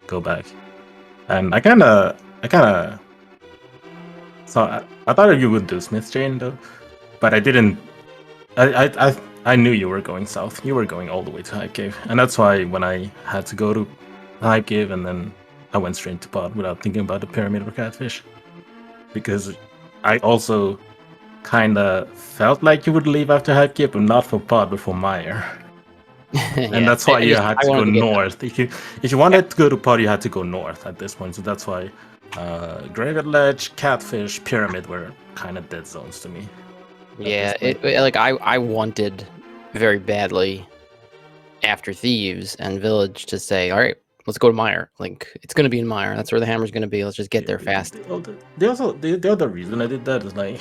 go back. And I thought you would do Smith chain though, but I didn't. I knew you were going south. You were going all the way to Hype Cave, and that's why when I had to go to Hype Cave, and then I went straight to pod without thinking about the pyramid or catfish, because I also kind of felt like you would leave after Hype Cave, but not for pod, but for Mire. And that's why you had to go north. If you wanted to go to pod, you had to go north at this point. So that's why Graveyard Ledge, Catfish, Pyramid were kind of dead zones to me. Yeah, I wanted very badly after Thieves and Village to say, all right, let's go to Mire. Like, it's going to be in Mire. That's where the hammer's going to be. Let's just get there fast. The other reason I did that is, like,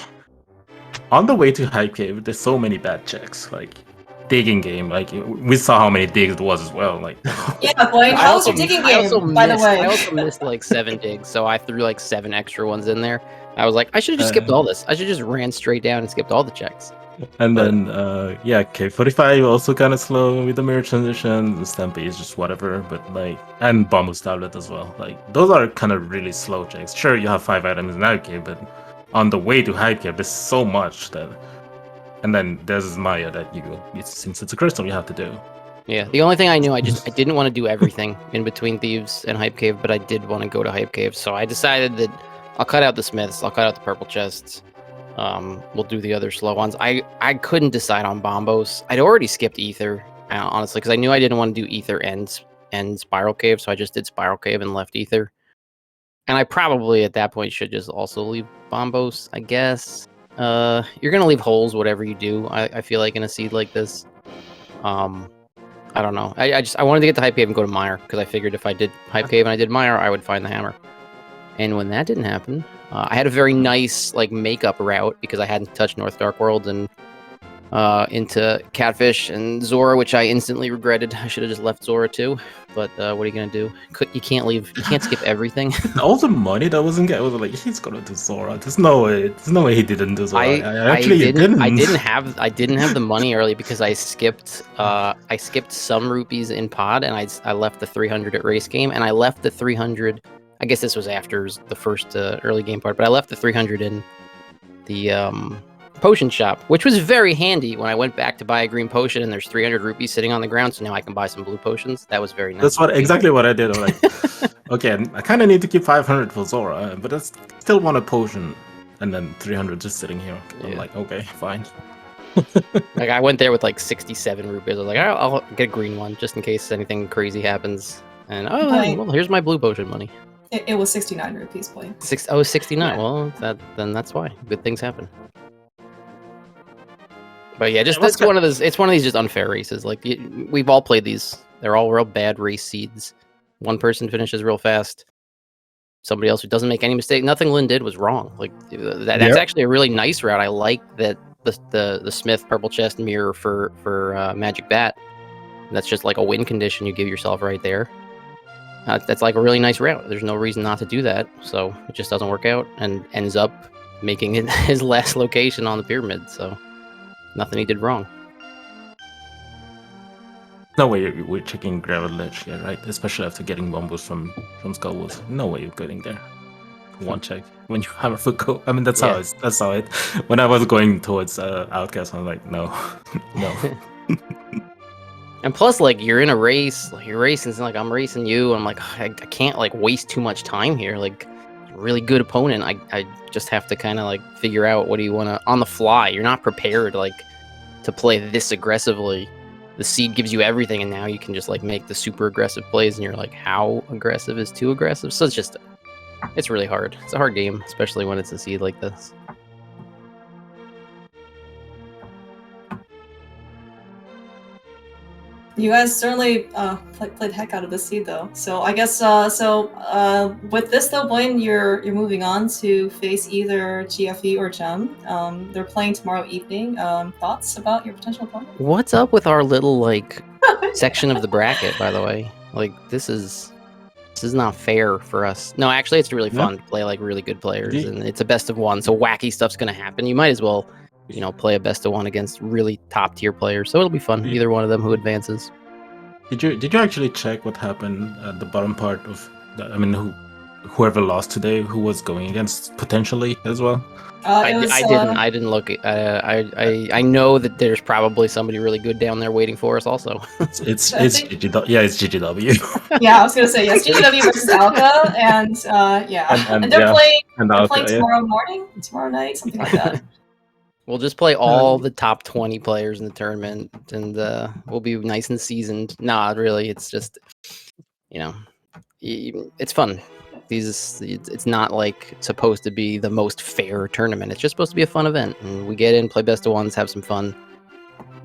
on the way to Hype Cave, there's so many bad checks. Like, digging game, like, we saw how many digs it was as well. Like, yeah, Buane, how was your digging game, by the way? I also missed like 7 digs, so I threw like 7 extra ones in there. I was like, I should have just skipped all this. I should just ran straight down and skipped all the checks. And then, K45 also kind of slow with the mirror transition. The Stampy is just whatever, but like, and Bamboo's Tablet as well. Like, those are kind of really slow checks. Sure, you have 5 items in Hype Cave, but on the way to Hype Cave, there's so much that. And then there's Maya that since it's a crystal, you have to do. Yeah, the only thing I knew, I didn't want to do everything in between Thieves and Hype Cave, but I did want to go to Hype Cave, so I decided that I'll cut out the Smiths, I'll cut out the purple chests. We'll do the other slow ones. I couldn't decide on Bombos. I'd already skipped Ether, honestly, because I knew I didn't want to do Ether and Spiral Cave, so I just did Spiral Cave and left Ether. And I probably, at that point, should just also leave Bombos, I guess. You're gonna leave holes, whatever you do. I feel like in a seed like this. I don't know. I wanted to get to Hype Cave and go to Mire, because I figured if I did Hype Cave and I did Mire, I would find the hammer. And when that didn't happen, I had a very nice like makeup route because I hadn't touched North Dark World and into Catfish and Zora, which I instantly regretted. I should have just left Zora too. But what are you gonna do? You can't skip everything. All the money that wasn't getting, I was like, he's gonna do Zora. There's no way he didn't do Zora. I didn't have the money early because I skipped some rupees in pod, and I left the 300 at race game, and I left the 300. I guess this was after the first early game part, but I left the 300 in the potion shop, which was very handy when I went back to buy a green potion and there's 300 rupees sitting on the ground, so now I can buy some blue potions. That was very nice. That's exactly what I did. I'm like, okay, I kind of need to keep 500 for Zora, but I still want a potion, and then 300 just sitting here. Yeah. I'm like, okay, fine. Like, I went there with like 67 rupees. I was like, I'll get a green one just in case anything crazy happens. And well, here's my blue potion money. It was 69 rupees, Buane. 69. Yeah. Well, that's why good things happen. But yeah, it's one of these just unfair races. Like, we've all played these. They're all real bad race seeds. One person finishes real fast. somebody else who doesn't make any mistake. Nothing Lin did was wrong. Like that's actually a really nice route. I like that the Smith purple chest mirror for Magic Bat. That's just like a win condition you give yourself right there. That's like a really nice route. There's no reason not to do that. So it just doesn't work out and ends up making it his last location on the pyramid. So nothing he did wrong. No way we're checking Gravel Ledge here, right? Especially after getting bombos from Skullwolf. No way you're getting there. One check when you have a foot go. I mean, that's how it. When I was going towards Outcast, I'm like, no, no. And plus, like, you're in a race, like, you're racing, it's like, I'm racing you, and I'm like, I can't, like, waste too much time here, like, really good opponent, I just have to kind of, like, figure out what do you want to, on the fly, you're not prepared, like, to play this aggressively. The seed gives you everything, and now you can just, like, make the super aggressive plays, and you're like, how aggressive is too aggressive? So it's just, it's really hard. It's a hard game, especially when it's a seed like this. You guys certainly played the heck out of this seed, though. So I guess with this though, Buane, you're moving on to face either GFE or Gem. They're playing tomorrow evening. Thoughts about your potential opponent? What's up with our little like section of the bracket? By the way, like this is not fair for us. No, actually, it's really fun to play like really good players, and it's a best of one. So wacky stuff's gonna happen. You might as well, you know, play a best of one against really top tier players. So it'll be fun. Either one of them who advances. Did you actually check what happened at the bottom part of? I mean, whoever lost today, who was going against potentially as well? I didn't look. I know that there's probably somebody really good down there waiting for us. Also, it's GGW. Yeah, it's GGW. Yeah, I was gonna say yes, GGW versus Alka, and and they're playing tomorrow morning, tomorrow night, something like that. We'll just play all the top 20 players in the tournament, and we'll be nice and seasoned. Nah, really, it's just, you know, it's fun. It's not like supposed to be the most fair tournament. It's just supposed to be a fun event, and we get in, play best of ones, have some fun,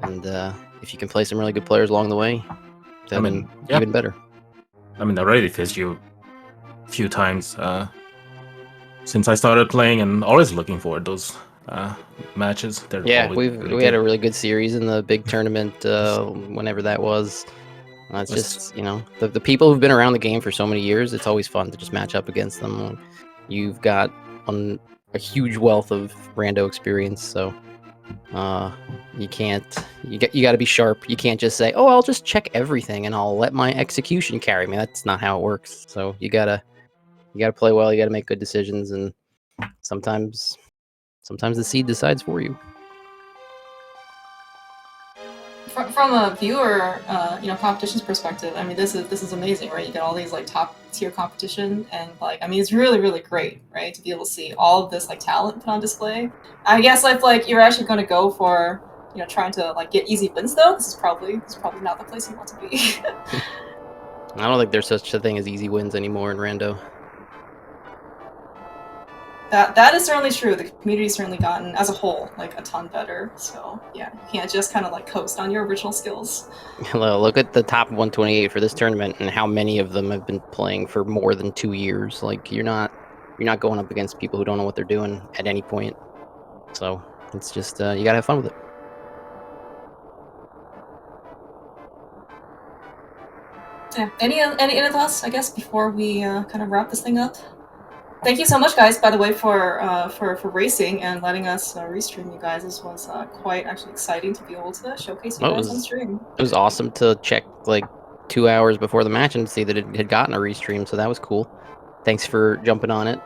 and if you can play some really good players along the way, then even better. I mean, I already faced you a few times since I started playing, and always looking forward to those matches. Yeah, we had a really good series in the big tournament whenever that was. It's just, you know, the people who've been around the game for so many years, it's always fun to just match up against them. You've got a huge wealth of rando experience, so you got to be sharp. You can't just say, oh, I'll just check everything and I'll let my execution carry me. That's not how it works. So you gotta play well, you gotta make good decisions, and sometimes the seed decides for you. From a viewer, competition's perspective, I mean, this is amazing, right? You get all these like top tier competition, and like, I mean, it's really, really great, right? To be able to see all of this like talent put on display. I guess if like you're actually going to go for, you know, trying to like get easy wins though, this is probably not the place you want to be. I don't think there's such a thing as easy wins anymore in rando. That is certainly true. The community's certainly gotten, as a whole, like a ton better. So yeah, you can't just kind of like coast on your original skills. Look at the top 128 for this tournament, and how many of them have been playing for more than 2 years. Like you're not going up against people who don't know what they're doing at any point. So it's just you gotta have fun with it. Yeah. Any other thoughts, I guess, before we kind of wrap this thing up? Thank you so much, guys, by the way, for racing and letting us restream you guys. This was quite actually exciting to be able to showcase you guys on stream. It was awesome to check like 2 hours before the match and see that it had gotten a restream, so that was cool. Thanks for jumping on it.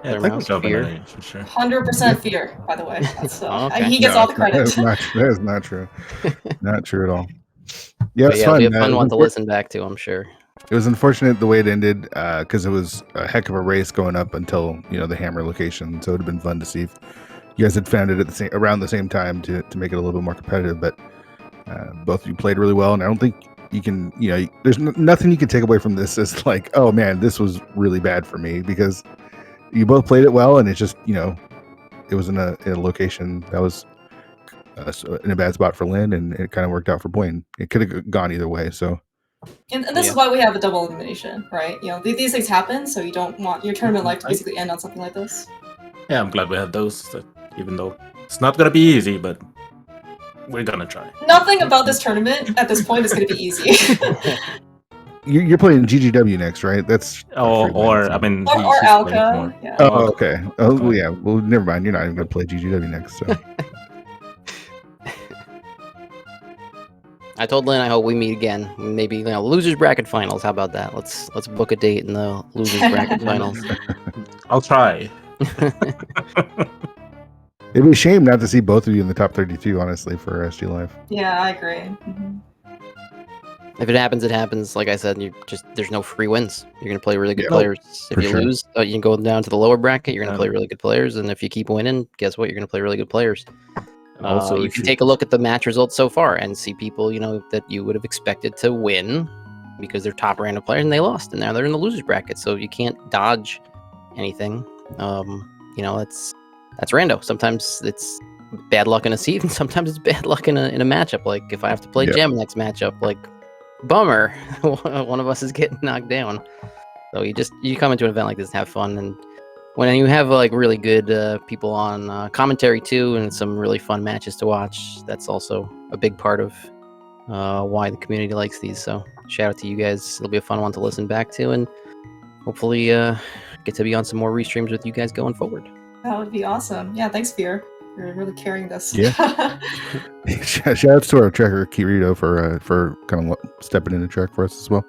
Thanks for jumping on it, for sure. 100% fear, by the way. Okay. He gets all the credit. That is not true. Not true at all. Yeah, it's fun. it'll be a fun one to listen back to, I'm sure. It was unfortunate the way it ended, because it was a heck of a race going up until, you know, the hammer location. So it would have been fun to see if you guys had found it at around the same time to make it a little bit more competitive. But both of you played really well, and I don't think you can, you know, there's nothing you can take away from this as like, oh man, this was really bad for me, because you both played it well, and it's just, you know, it was in a location that was in a bad spot for Lin, and it kind of worked out for Buane. It could have gone either way, so And this is why we have a double elimination, right? You know, these things happen, so you don't want your tournament life to basically end on something like this. Yeah, I'm glad we have those, even though it's not gonna be easy, but we're gonna try. Nothing about this tournament at this point is gonna be easy. You're playing GGW next, right? That's or I mean, or Alka. Yeah. Oh, okay. Oh, yeah. Well, never mind. You're not even gonna play GGW next. So. I told Lynn I hope we meet again. Maybe losers bracket finals. How about that? Let's book a date in the losers bracket finals. I'll try. It'd be a shame not to see both of you in the top 32, honestly, for SGLIVE. Yeah, I agree. Mm-hmm. If it happens, it happens. Like I said, there's no free wins. You're gonna play really good players. If you lose, you can go down to the lower bracket. You're gonna play really good players, and if you keep winning, guess what? You're gonna play really good players. Also, you can take a look at the match results so far and see people, that you would have expected to win because they're top random players and they lost, and now they're in the losers bracket. So you can't dodge anything. That's rando. Sometimes it's bad luck in a seed, and sometimes it's bad luck in a matchup. Like if I have to play Gem next matchup, like bummer, one of us is getting knocked down. So you come into an event like this and have fun, and when you have like really good people on commentary too, and some really fun matches to watch, that's also a big part of why the community likes these. So shout out to you guys. It'll be a fun one to listen back to, and hopefully get to be on some more restreams with you guys going forward. That would be awesome. Yeah, thanks, Fear. You're really carrying this. Yeah. Shout outs to our tracker Kirito for kind of stepping in the track for us as well.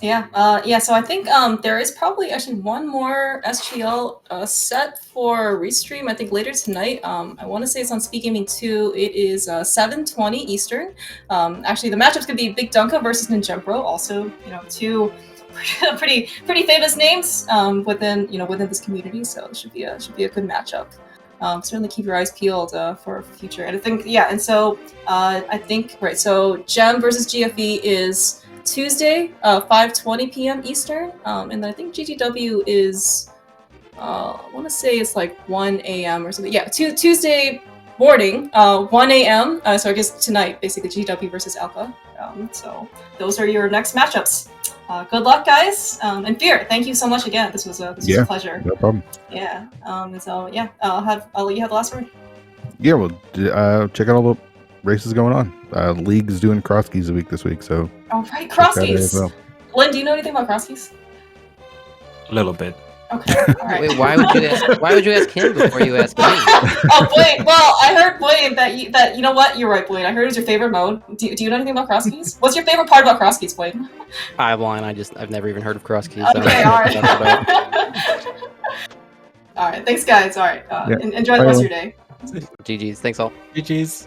Yeah. So I think there is probably actually one more SGL set for restream. I think later tonight. I want to say it's on SpeedGaming 2. It is 7:20 Eastern. Actually, the matchups could be Big Dunka versus Ninjembro. Also, two pretty famous names within this community. So it should be a good matchup. Certainly keep your eyes peeled for future. And I think and so I think So Gem versus GFE is Tuesday, 5:20 p.m. Eastern, and then I think GGW is, I want to say it's like 1 a.m. or something. Yeah, Tuesday morning, 1 a.m. So I guess tonight, basically GGW versus Alpha. So those are your next matchups. Good luck, guys, and Fear. Thank you so much again. This was a pleasure. No problem. Yeah. And so I'll let you have the last word. Yeah. Well, check out all the races going on. League's doing cross keys a week this week, so. Oh right, cross keys. Well. Lynn, do you know anything about cross keys? A little bit. Okay. All right. Wait, why would you ask him before you ask me? Oh, Buane. Well, I heard, Buane, that you know what? You're right, Buane. I heard it was your favorite mode. Do you know anything about cross keys? What's your favorite part about cross keys, Buane? I've never even heard of cross keys. Okay, all right. All right. Thanks, guys. All right. Enjoy the rest of your day. GG's. Thanks all. GG's.